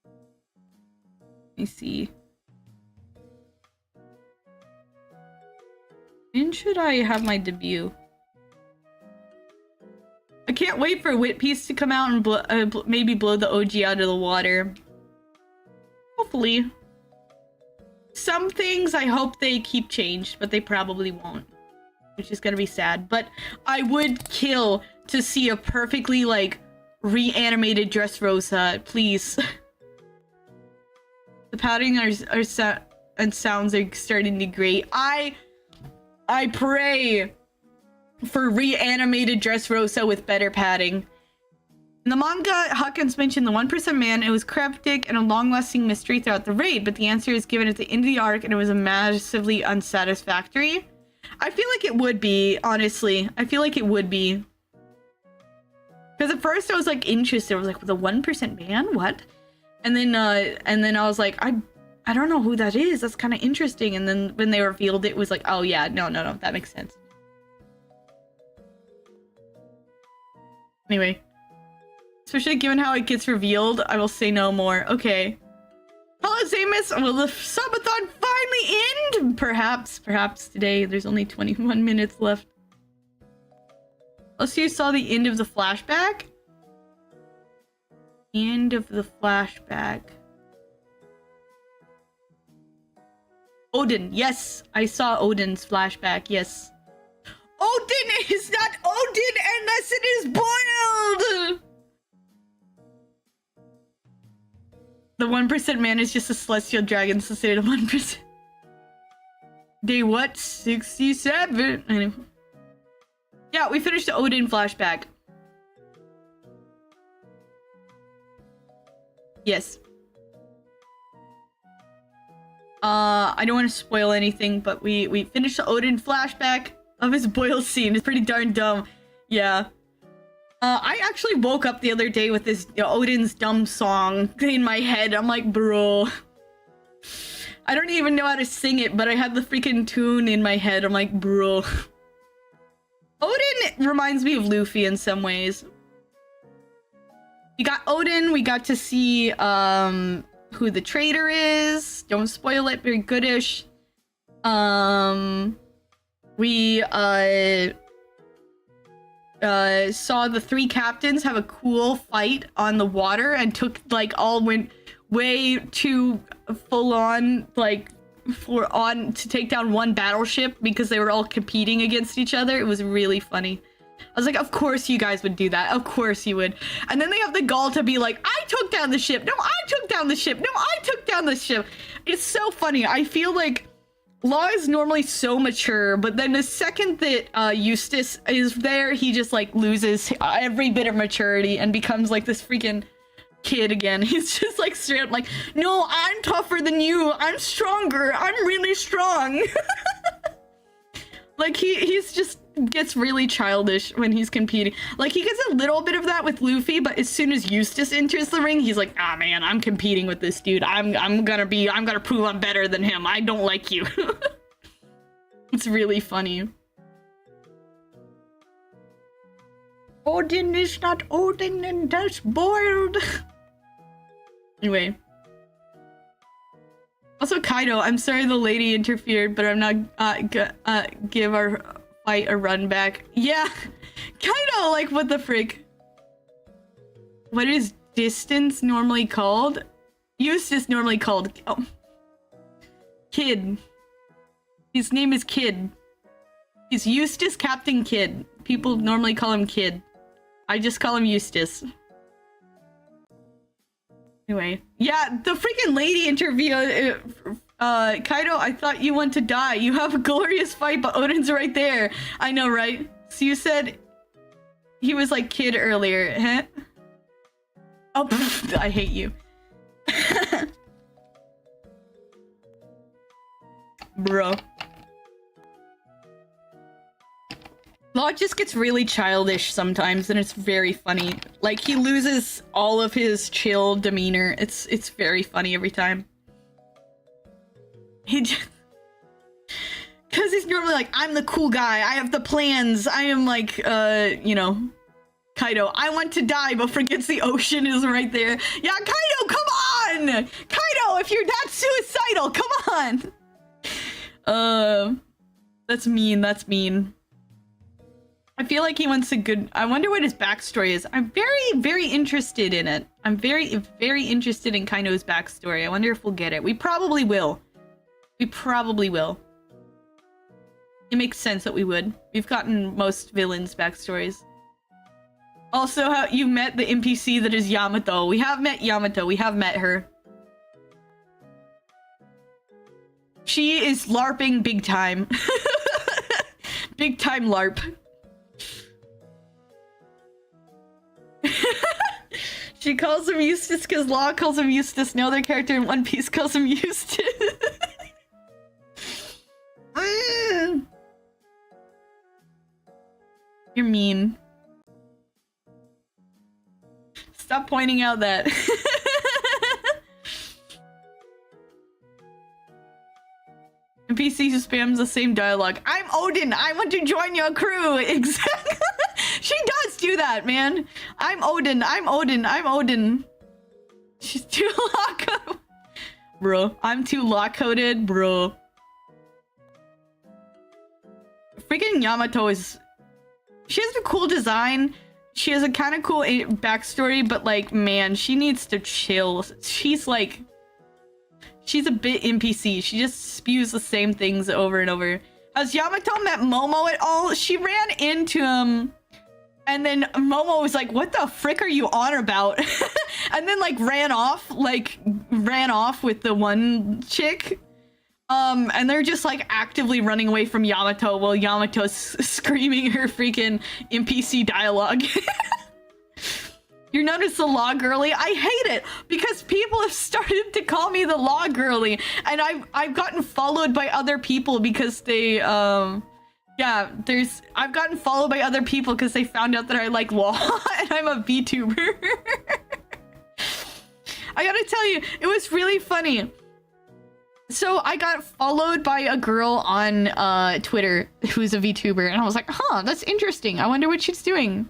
Speaker 1: Let me see. When should I have my debut? I can't wait for Wit Piece to come out and maybe blow the OG out of the water. Hopefully. Some things I hope they keep changed, but they probably won't. Which is gonna be sad. But I would kill to see a perfectly, like, reanimated Dressrosa. Please. The padding and sounds are starting to grate. I pray for reanimated Dressrosa with better padding. In the manga, Hawkins mentioned the 1% man. It was cryptic and a long-lasting mystery throughout the raid, but the answer is given at the end of the arc, and it was a massively unsatisfactory. I feel like it would be, honestly. I feel like it would be. Because at first I was like interested. I was like, the 1% man? What? And then I was like, I don't know who that is. That's kind of interesting. And then when they revealed it, it was like, oh yeah, no, that makes sense. Anyway. Especially given how it gets revealed, I will say no more. Okay. Hello, Zamus. Will the Subathon finally end? Perhaps today. There's only 21 minutes left. Also, you saw the end of the flashback? End of the flashback. Odin. Yes, I saw Odin's flashback. Yes. Odin is not Odin unless it is boiled! The 1% man is just a celestial dragon sustained of 1%. Day what? 67. Anyway. Yeah, we finished the Odin flashback. Yes. I don't want to spoil anything, but we finished the Odin flashback of his boil scene. It's pretty darn dumb. Yeah. I actually woke up the other day with this Odin's dumb song in my head. I'm like, bro. I don't even know how to sing it, but I had the freaking tune in my head. I'm like, bro. Odin reminds me of Luffy in some ways. We got Odin. We got to see who the traitor is. Don't spoil it. Very goodish. We saw the 3 captains have a cool fight on the water and took went way too full on to take down one battleship because they were all competing against each other. It was really funny. I was like, of course you guys would do that. Of course you would. And then they have the gall to be like, I took down the ship. No, I took down the ship. No, I took down the ship. It's so funny. I feel like Law is normally so mature, but then the second that Eustace is there, he just loses every bit of maturity and becomes this freaking kid again. He's just straight up no, I'm tougher than you. I'm stronger. I'm really strong. He's just gets really childish when he's competing. He gets a little bit of that with Luffy, but as soon as Eustace enters the ring, he's like, ah man, I'm competing with this dude. I'm gonna prove I'm better than him. I don't like you. It's really funny. Odin is not Odin and that's boiled. Anyway. Also, Kaido, I'm sorry the lady interfered, but I'm not give our fight a run back. Yeah, Kaido, what the frick? What is distance normally called? Eustace normally called Kid. His name is Kid. He's Eustace Captain Kid. People normally call him Kid. I just call him Eustace. Anyway, yeah, the freaking lady interview. Kaido, I thought you want to die. You have a glorious fight, but Odin's right there. I know, right? So you said he was Kid earlier, huh? Oh, pff, I hate you. Bro. Law just gets really childish sometimes, and it's very funny. He loses all of his chill demeanor. It's very funny every time. He just... Because he's normally I'm the cool guy. I have the plans. I am you know, Kaido. I want to die, but forgets the ocean is right there. Yeah, Kaido, come on! Kaido, if you're that suicidal, come on! That's mean. That's mean. I feel like he wants a good... I wonder what his backstory is. I'm very, very interested in it. I'm very, very interested in Kaido's backstory. I wonder if we'll get it. We probably will. We probably will. It makes sense that we would. We've gotten most villains' backstories. Also, how you met the NPC that is Yamato. We have met Yamato. We have met her. She is LARPing big time. Big time LARP. She calls him Eustace because Law calls him Eustace. No other character in One Piece calls him Eustace. You're mean. Stop pointing out that. NPC who spams the same dialogue. I'm Odin. I want to join your crew. Exactly. She does do that, man. I'm Odin. I'm Odin. I'm Odin. She's too lock-coded. Bro, I'm too lock-coded, bro. Freaking Yamato is... She has a cool design. She has a kind of cool backstory, but man, she needs to chill. She's she's a bit NPC. She just spews the same things over and over. Has Yamato met Momo at all? She ran into him And then Momo was like, what the frick are you on about? And then like ran off with the one chick. And they're just like actively running away from Yamato while Yamato's screaming her freaking NPC dialogue. You notice the law girly? I hate it because people have started to call me the law girly, and I've gotten followed by other people because they I've gotten followed by other people because they found out that I like law and I'm a VTuber. I gotta tell you, it was really funny. So I got followed by a girl on Twitter who's a VTuber, and I was like, huh, that's interesting. I wonder what she's doing.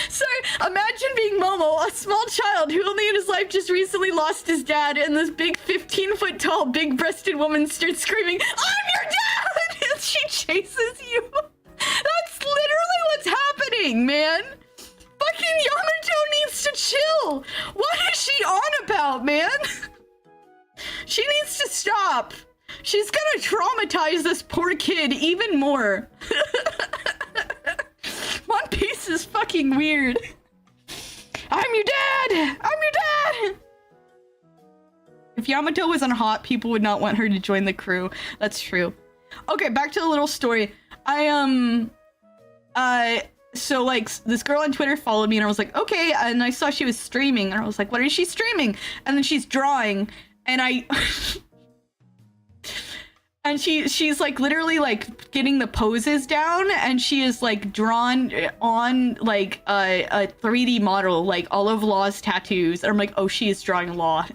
Speaker 1: Sorry, imagine being Momo, a small child who only in his life just recently lost his dad, and this big 15-foot tall, big-breasted woman starts screaming, I'm your dad! And she chases you. That's literally what's happening, man. Fucking Yamato needs to chill. What is she on about, man? She needs to stop. She's gonna traumatize this poor kid even more. One Piece is fucking weird. I'm your dad! I'm your dad! If Yamato wasn't hot, people would not want her to join the crew. That's true. Okay, back to the little story. So like this girl on Twitter followed me and I was like, okay, and I saw she was streaming and I was like, what is she streaming? And then she's drawing and and she's like literally like getting the poses down, and she is like drawn on like a 3D model, like all of Law's tattoos. And I'm like, oh, she is drawing Law.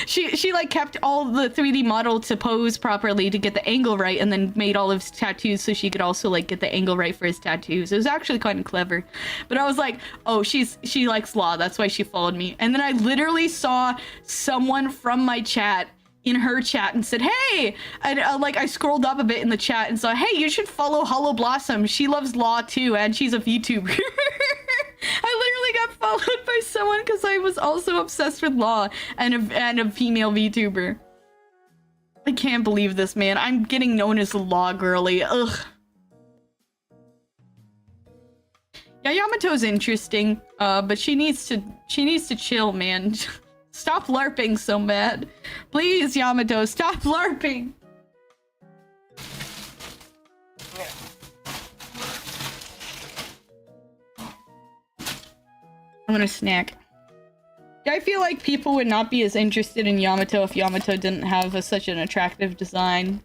Speaker 1: She like kept all the 3D model to pose properly to get the angle right, and then made all of his tattoos so she could also like get the angle right for his tattoos. It was actually kind of clever. But I was like, oh, she likes Law, that's why she followed me. And then I literally saw someone from my chat in her chat and said, hey, and like I scrolled up a bit in the chat and saw, hey, you should follow HollowBlossoms. She loves Law too, and she's a VTuber. I literally got followed by someone because I was also obsessed with Law and a female VTuber. I can't believe this, man. I'm getting known as the Law girly. Ugh. Yeah, Yamato's interesting, but she needs to chill, man. Stop LARPing so bad. Please, Yamato, stop LARPing. I'm gonna snack. I feel like people would not be as interested in Yamato if Yamato didn't have such an attractive design.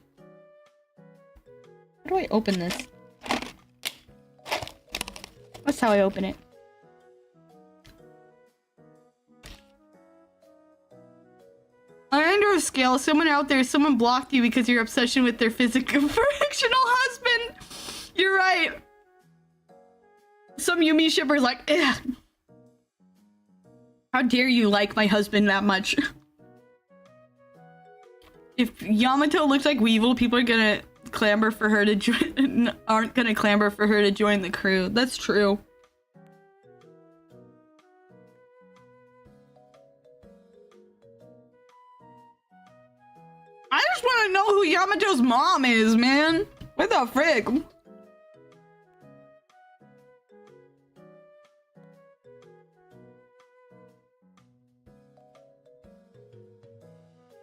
Speaker 1: How do I open this? That's how I open it. On an Android scale, someone out there, someone blocked you because of your obsession with their physical frictional husband. You're right. Some Yumi shipper's like, ugh. How dare you like my husband that much? If Yamato looks like Weevil, people are gonna clamor for her to join. Aren't gonna clamor for her to join the crew. That's true. I just want to know who Yamato's mom is, man. What the frick?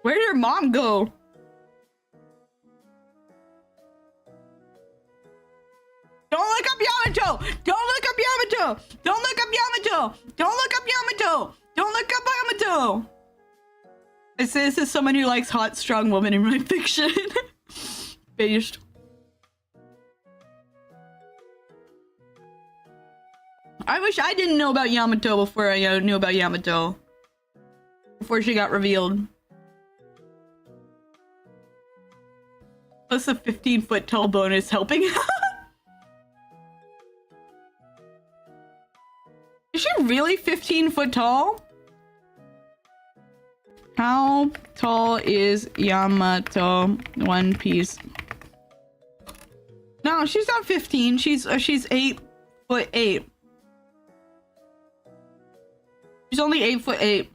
Speaker 1: Where did her mom go? Don't look up Yamato! Don't look up Yamato! Don't look up Yamato! Don't look up Yamato! Don't look up Yamato! I say this as someone who likes hot, strong women in my fiction. Based. I wish I didn't know about Yamato before I knew about Yamato. Before she got revealed. Plus a 15-foot tall bonus helping out. Is she really 15 foot tall? How tall is Yamato? One Piece. No, she's not 15. She's 8'8". She's only 8'8".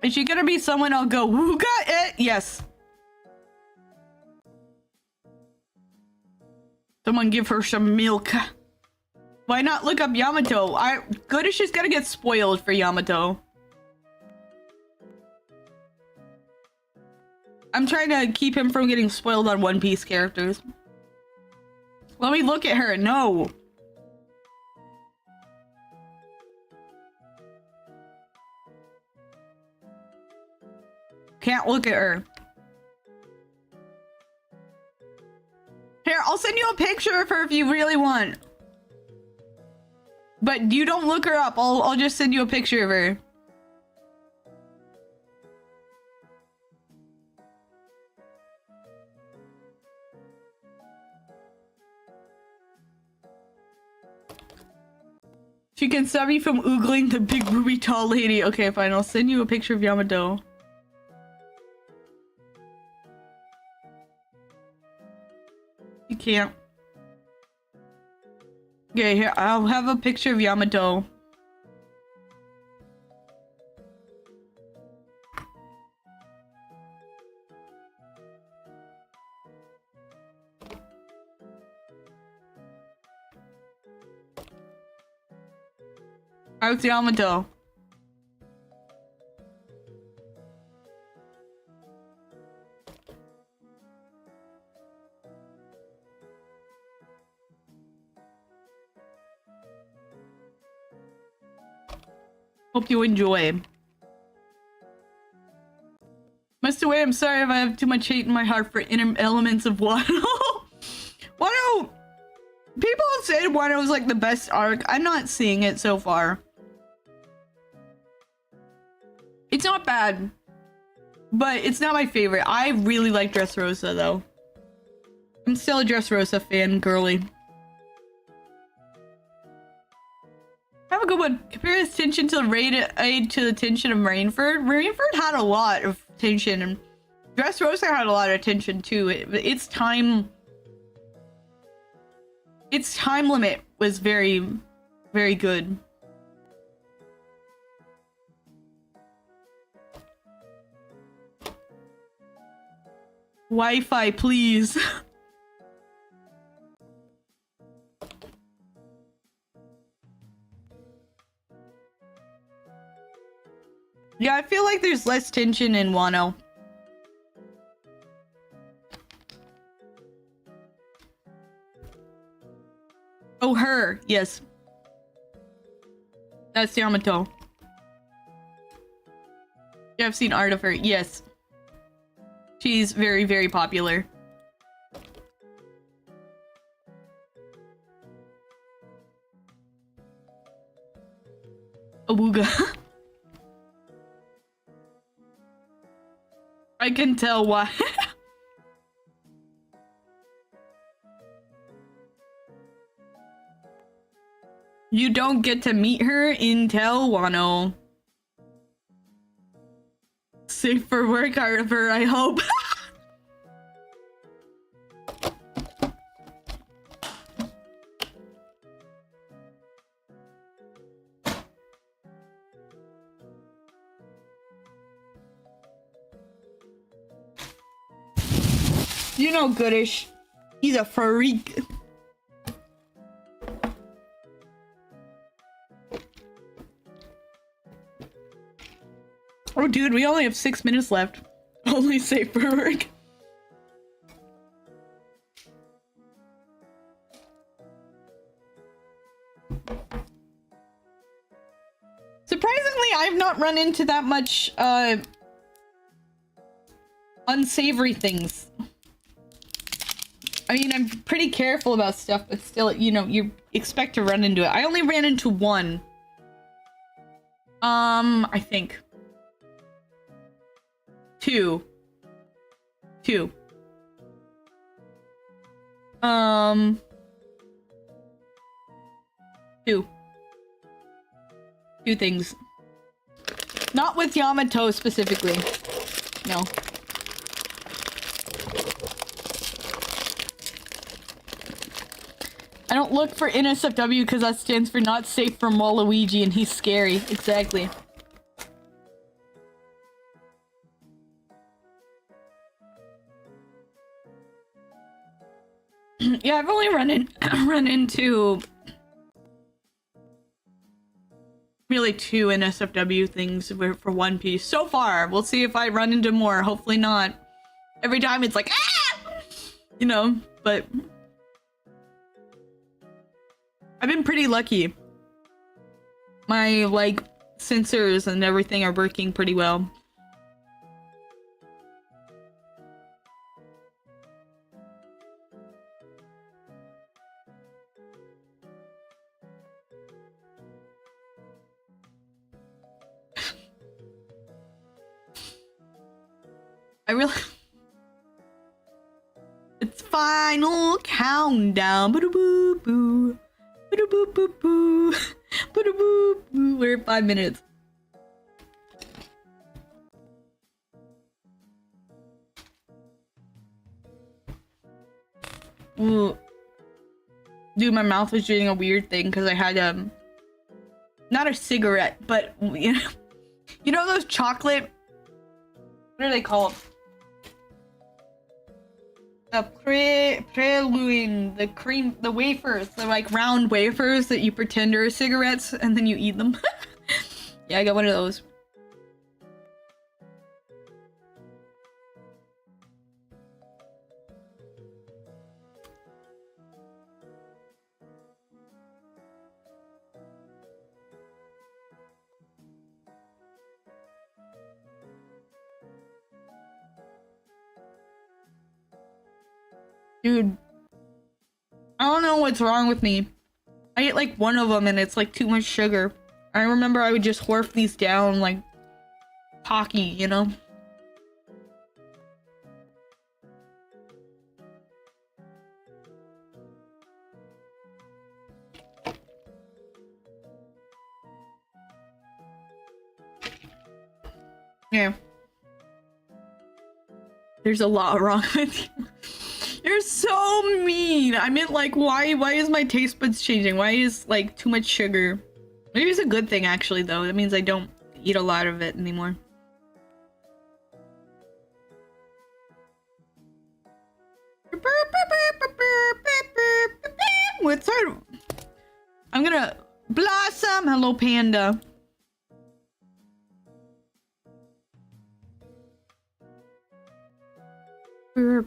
Speaker 1: Is she gonna be someone I'll go, wooga it? Yes. Someone give her some milk. Why not look up Yamato? Good as she's gonna get spoiled for Yamato. I'm trying to keep him from getting spoiled on One Piece characters. Let me look at her. No. Can't look at her. Here, I'll send you a picture of her if you really want. But you don't look her up. I'll just send you a picture of her. She can stop me from oogling the big ruby tall lady. Okay, fine. I'll send you a picture of Yamato. You can't. Okay, here. I'll have a picture of Yamato. How's Yamato? Hope you enjoy. Mr. Way, I'm sorry if I have too much hate in my heart for inner elements of Wano. Wano! People say Wano was like the best arc. I'm not seeing it so far. It's not bad, but it's not my favorite. I really like Dressrosa though. I'm still a Dressrosa fan, girly. Have a good one. Compare his tension to the raid to the tension of Rainford. Rainford had a lot of tension, and Dressrosa had a lot of tension too. Its time limit was very, very good. Wi-Fi, please. Yeah, I feel like there's less tension in Wano. Oh, her. Yes. That's Yamato. Yeah, I've seen art of her. Yes. She's very, very popular. Awooga. I can tell why. You don't get to meet her in Wano. Safe for work out of her, I hope. You know Goodish. He's a freak. Oh, dude, we only have 6 minutes left. Only safe for work. Surprisingly, I've not run into that much, unsavory things. I mean, I'm pretty careful about stuff, but still, you know, you expect to run into it. I only ran into one. I think. Two. Two things. Not with Yamato specifically. No. I don't don't look for NSFW because that stands for not safe from Waluigi and he's scary. Exactly. Yeah, I've only run into really 2 NSFW things for One Piece so far. We'll see if I run into more. Hopefully not. Every time it's like, ah! You know, but I've been pretty lucky. My, like, sensors and everything are working pretty well. I really... It's final countdown. Boo-boo-boo. Boo-boo-boo-boo. Boo-boo-boo-boo. We're at 5 minutes. Ooh. Dude, my mouth was doing a weird thing because I had not a cigarette, but you know those chocolate, what are they called? The prelude, the cream, the wafers, the like round wafers that you pretend are cigarettes and then you eat them. Yeah, I got one of those. Dude, I don't know what's wrong with me. I ate like one of them and it's like too much sugar. I remember I would just horf these down like Pocky, you know? Yeah. There's a lot wrong with you. You're so mean. I meant like, why is my taste buds changing? Why is like too much sugar? Maybe it's a good thing actually though. That means I don't eat a lot of it anymore. What's our... I'm gonna... Blossom! Hello, Panda. And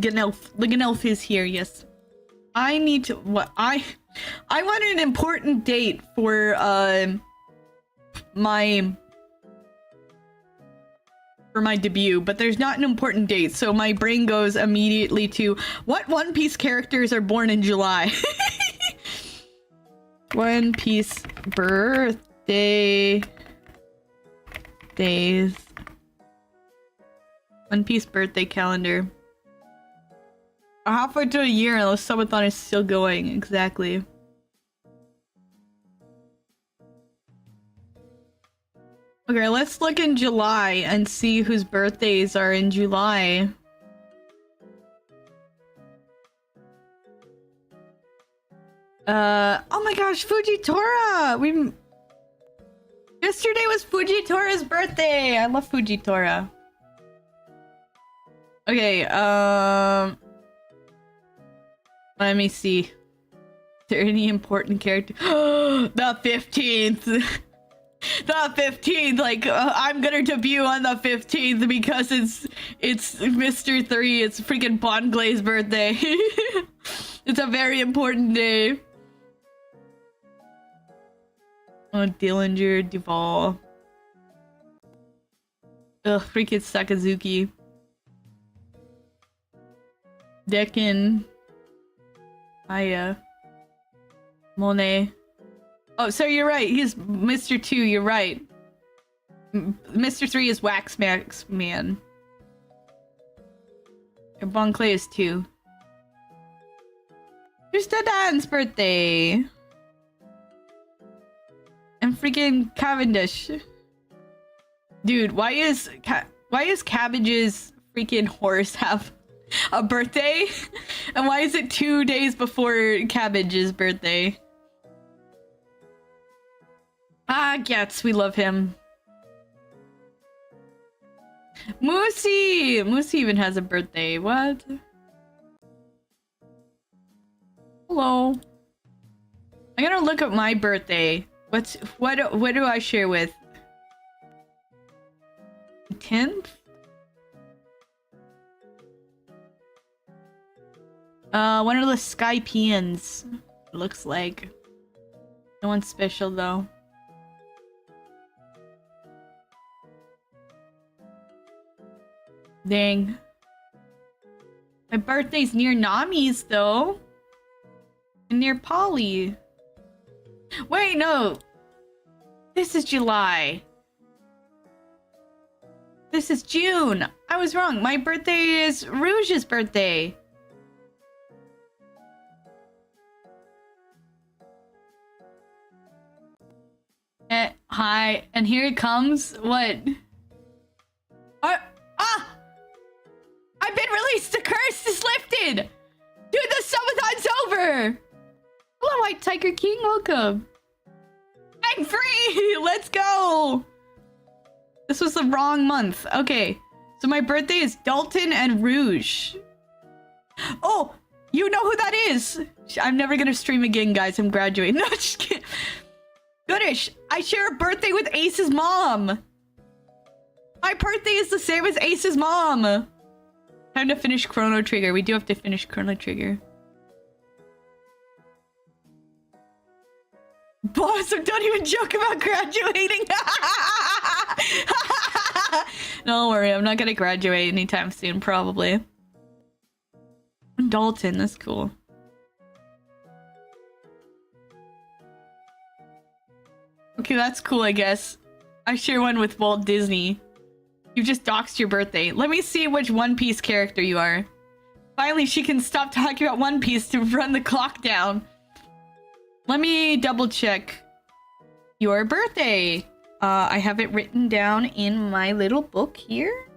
Speaker 1: Ganelf. The Ganelf is here, yes. I need to... What? I want an important date for, my debut, but there's not an important date, so my brain goes immediately to what One Piece characters are born in July. One Piece birthday days. One Piece birthday calendar. Halfway to a year unless Subathon is still going. Exactly. Okay, let's look in July and see whose birthdays are in July. Oh my gosh, Fujitora! Yesterday was Fujitora's birthday! I love Fujitora. Okay, let me see. Is there any important character? The 15th! The 15th, like, I'm gonna debut on the 15th because it's Mr. 3, it's freaking Bonglay's birthday. It's a very important day. Oh, Dillinger, Duval. Ugh, freaking Sakazuki. Decken. Aya. Monet. Oh, so you're right. He's Mr. 2. You're right. Mr. 3 is Wax Max Man. Bon Clay is 2. Here's Dadan's birthday. And freaking Cavendish. Dude, why is Cabbage's freaking horse have a birthday? And why is it 2 days before Cabbage's birthday? Ah, Gets, we love him. Moosey! Moosey even has a birthday. What? Hello. I'm gonna look at my birthday. What do I share with? 10th? One of the Skypeans. Looks like. No one's special though. Dang. My birthday's near Nami's though. And near Polly. Wait, no. This is July. This is June. I was wrong. My birthday is Rouge's birthday. Hi, and here it comes. What? I've been released. The curse is lifted. Dude, the subathon's over. Hello, White Tiger King. Welcome. I'm free. Let's go. This was the wrong month. Okay, so my birthday is Dalton and Rouge. Oh, you know who that is. I'm never gonna stream again, guys. I'm graduating. No, just kidding. Goodish, I share a birthday with Ace's mom. My birthday is the same as Ace's mom. Time to finish Chrono Trigger. We do have to finish Chrono Trigger. Blossom, don't even joke about graduating. Don't worry, I'm not gonna graduate anytime soon, probably. Dalton, that's cool. Okay, that's cool, I guess. I share one with Walt Disney. You've just doxed your birthday. Let me see which One Piece character you are. Finally, she can stop talking about One Piece to run the clock down. Let me double check your birthday. I have it written down in my little book here.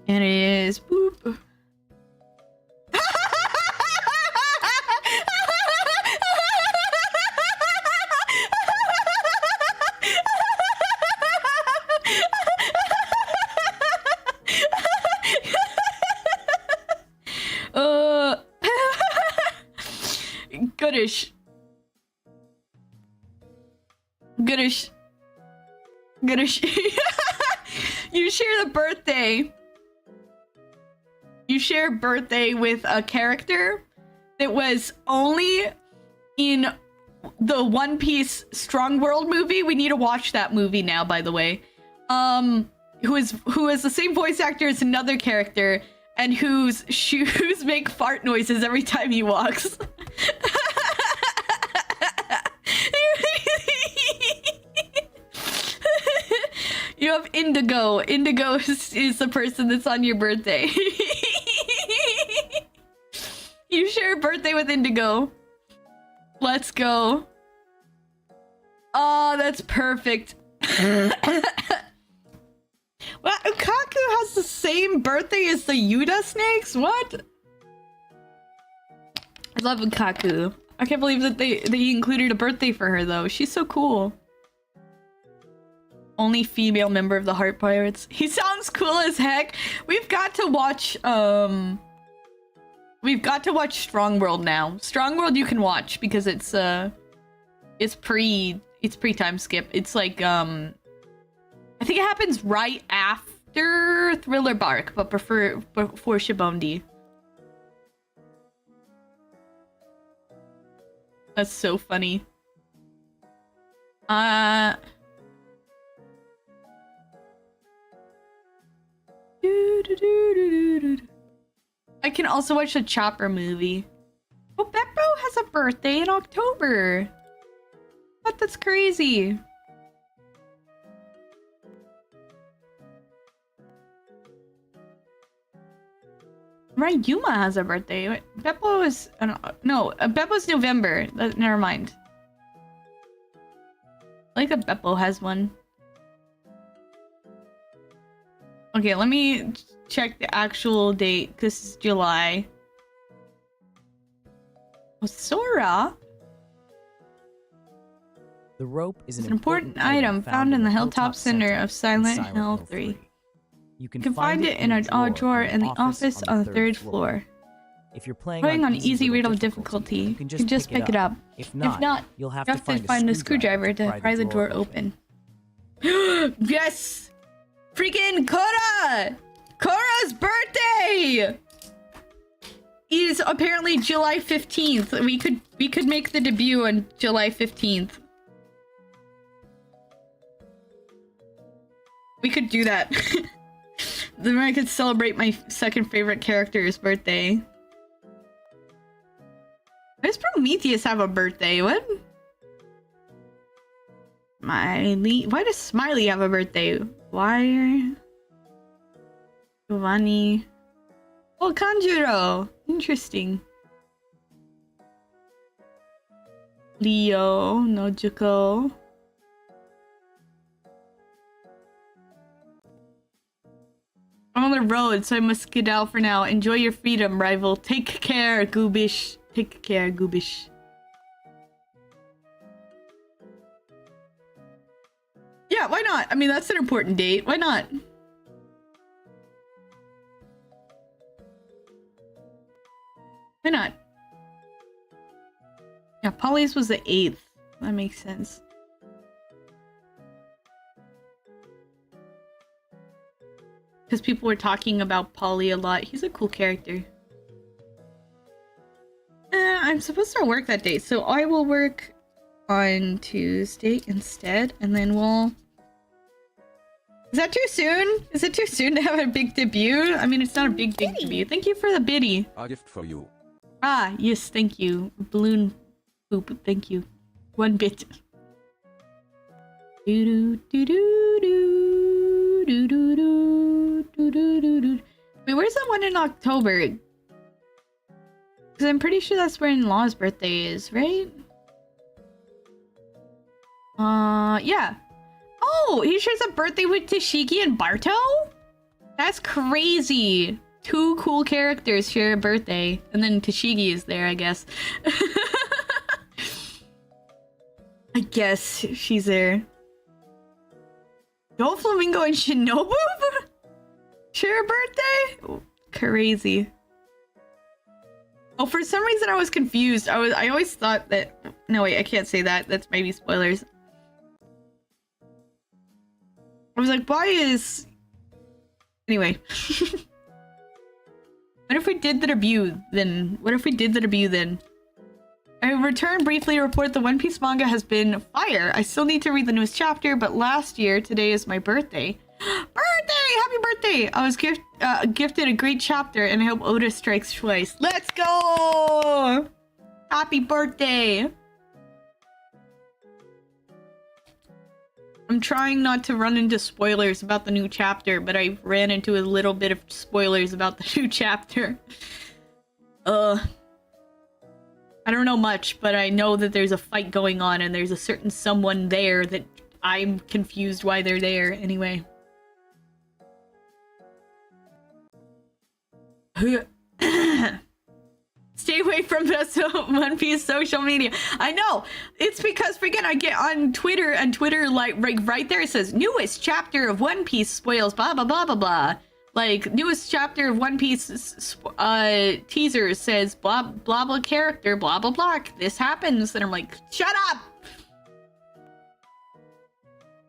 Speaker 1: And it is... Boop. Goodish. Goodish. Goodish. You share the birthday. You share birthday with a character that was only in the One Piece Strong World movie. We need to watch that movie now, by the way. Who is the same voice actor as another character and whose shoes make fart noises every time he walks. You have Indigo. Indigo is the person that's on your birthday. You share a birthday with Indigo. Let's go. Oh, that's perfect. Well, Ukaku has the same birthday as the Yuda snakes? What? I love Ukaku. I can't believe that they included a birthday for her, though. She's so cool. Only female member of the Heart Pirates. He sounds cool as heck. We've got to watch Strong World now. Strong World you can watch because it's pre time skip. It's like I think it happens right after Thriller Bark, but before Shibondi. That's so funny. I can also watch the Chopper movie. Oh, Beppo has a birthday in October. What? That's crazy. Right, Yuma has a birthday. Wait, Beppo is... no, Beppo's November. Never mind. I like that Beppo has one. Okay, let me check the actual date. This is July. Oh, Sora.
Speaker 3: The rope is
Speaker 1: It's an important item found in the hilltop center of Silent Hill 3.
Speaker 3: You
Speaker 1: can find it in a drawer in the office on the third floor.
Speaker 3: If you're playing
Speaker 1: on easy riddle difficulty, you can just pick it up. If not, you'll have to find a screwdriver to pry the drawer open. Yes! Freaking Korra! Korra's birthday! It is apparently July 15th. We could make the debut on July 15th. We could do that. Then I could celebrate my second favorite character's birthday. Why does Prometheus have a birthday? What? Smiley. Why does Smiley have a birthday? Why? Giovanni. Oh, Kanjuro. Interesting. Leo. Nojiko. I'm on the road, so I must skedaddle for now. Enjoy your freedom, rival. Take care, Goobish. Take care, Goobish. Yeah, why not? I mean, that's an important date. Why not? Why not? Yeah, Polly's was the 8th. That makes sense. Because people were talking about Polly a lot. He's a cool character. I'm supposed to work that day, so I will work on Tuesday instead, and then we'll... Is that too soon? Is it too soon to have a big debut? I mean, it's not a big debut. Thank you for the biddy.
Speaker 4: A gift for you.
Speaker 1: Ah, yes, thank you. Balloon poop, thank you. 1 bit. Wait, where's that one in October? Because I'm pretty sure that's when Law's birthday is, right? Yeah. Oh, he shares a birthday with Tashigi and Barto? That's crazy. 2 cool characters share a birthday. And then Tashigi is there, I guess. I guess she's there. Doflamingo and Shinobu share a birthday? Oh, crazy. Oh, for some reason I was confused. I always thought that... No, wait, I can't say that. That's maybe spoilers. I was like, why is... Anyway. What if we did the debut then? What if we did the debut then? I returned briefly to report the One Piece manga has been fire. I still need to read the newest chapter, but last year, today is my birthday. Birthday! Happy birthday! I was gifted a great chapter, and I hope Oda strikes twice. Let's go! Happy birthday! I'm trying not to run into spoilers about the new chapter, but I ran into a little bit of spoilers about the new chapter. I don't know much, but I know that there's a fight going on and there's a certain someone there that I'm confused why they're there anyway. Stay away from the One Piece social media. I know. It's because freaking I get on Twitter and Twitter like right there it says newest chapter of One Piece spoils blah blah blah blah blah. Like newest chapter of One Piece teaser says blah blah blah character blah blah blah. This happens and I'm like, shut up.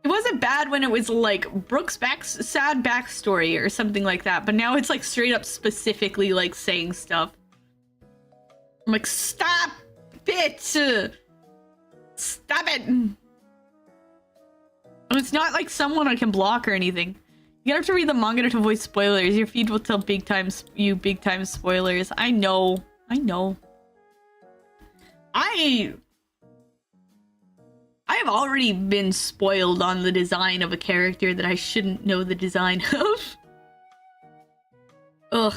Speaker 1: It wasn't bad when it was like Brooke's sad backstory or something like that, but now it's like straight up specifically like saying stuff. I'm like, stop it! Stop it! And it's not like someone I can block or anything. You don't have to read the manga to avoid spoilers. Your feed will tell big time spoilers. I know. I know. I have already been spoiled on the design of a character that I shouldn't know the design of. Ugh.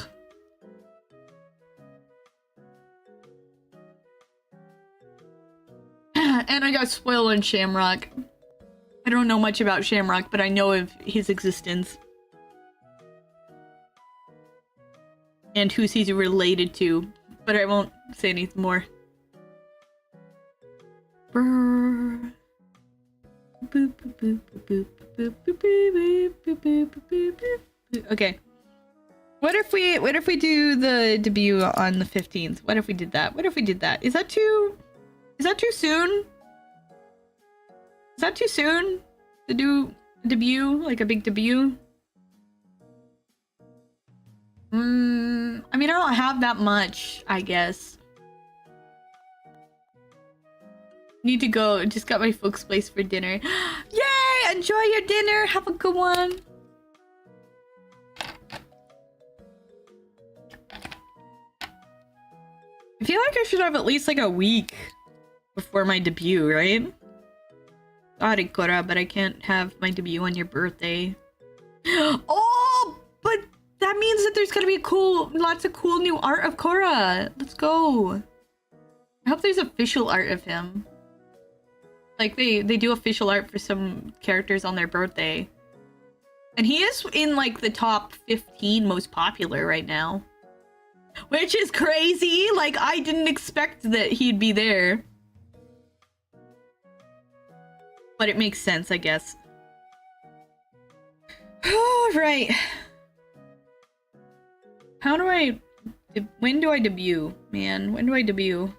Speaker 1: And I got spoiled on Shamrock. I don't know much about Shamrock, but I know of his existence. and who's he's related to, but I won't say anything more. Brrr. Boop, boop, boop, boop, boop, boop, boop, boop, boop, boop, boop. Okay. What if we do the debut on the 15th? What if we did that? What if we did that? Is that too soon? Is that too soon to do a debut, like a big debut? I mean, I don't have that much, I guess. Need to go. Just got my folks' place for dinner. Yay! Enjoy your dinner. Have a good one. I feel like I should have at least like a week before my debut, right? Sorry, Cora, but I can't have my debut on your birthday. Oh, but that means that there's gonna be lots of cool new art of Cora. Let's go. I hope there's official art of him. Like they do official art for some characters on their birthday. And he is in like the top 15 most popular right now. Which is crazy! Like, I didn't expect that he'd be there. But it makes sense, I guess. Alright. How do I... When do I debut? Man, when do I debut?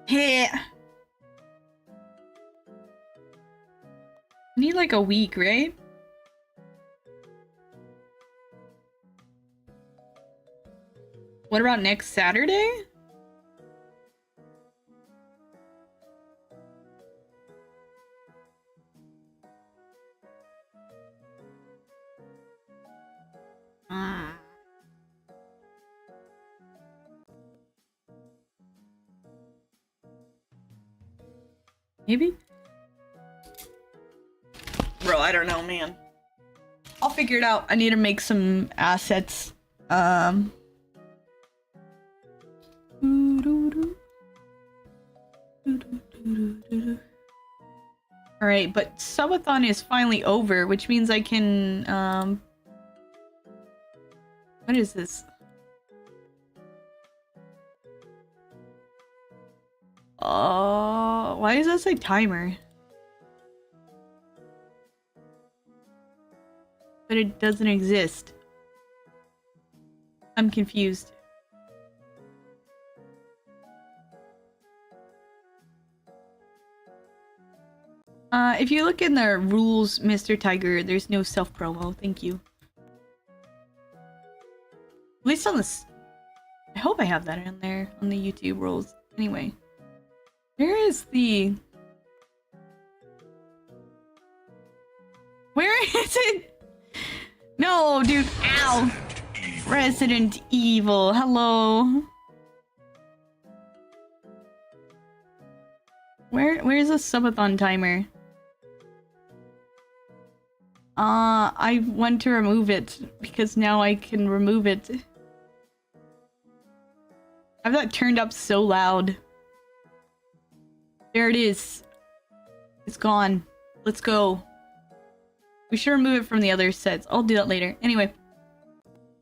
Speaker 1: Hey! I need like a week, right? What about next Saturday? Maybe? Bro, I don't know, man. I'll figure it out. I need to make some assets. Alright, but Subathon is finally over, which means I can, what is this? Why does that say timer? But it doesn't exist. I'm confused. If you look in the rules, Mr. Tiger, there's no self-promo. Thank you. At least on this... I hope I have that in there on the YouTube rules. Anyway. Where is the... Where is it? No, dude. Ow. Resident Evil. Hello. Where's the Subathon timer? I want to remove it because now I can remove it. I've got turned up so loud. There it is. It's gone. Let's go. We should remove it from the other sets. I'll do that later. Anyway.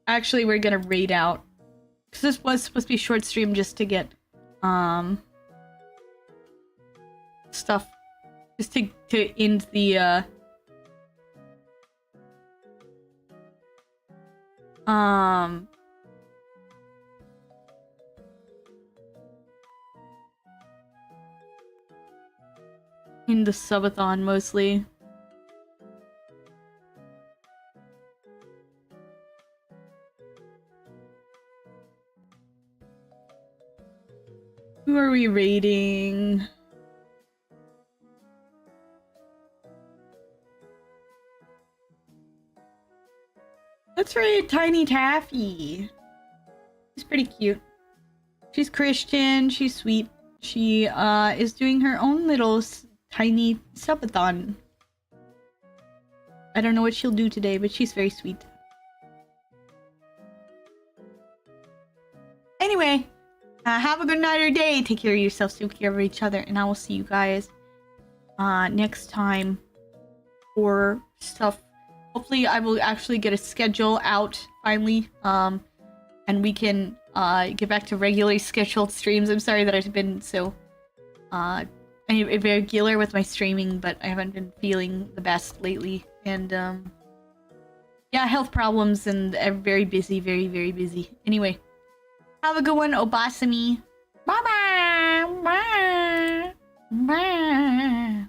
Speaker 1: Actually, we're gonna raid out. Because this was supposed to be a short stream just to get, stuff. Just to end the, in the Subathon, mostly. Who are we raiding? Let's raid Tiny Taffy. She's pretty cute. She's Christian, she's sweet. She, is doing her own little tiny subathon. I don't know what she'll do today, but she's very sweet. Anyway, have a good night or day. Take care of yourselves, take care of each other, and I will see you guys next time for stuff. Hopefully I will actually get a schedule out finally, and we can get back to regularly scheduled streams. I'm sorry that I've been so irregular with my streaming, but I haven't been feeling the best lately, and yeah, health problems, and I'm very busy, very, very busy. Anyway, have a good one, Obasami. Bye bye. Bye. Bye.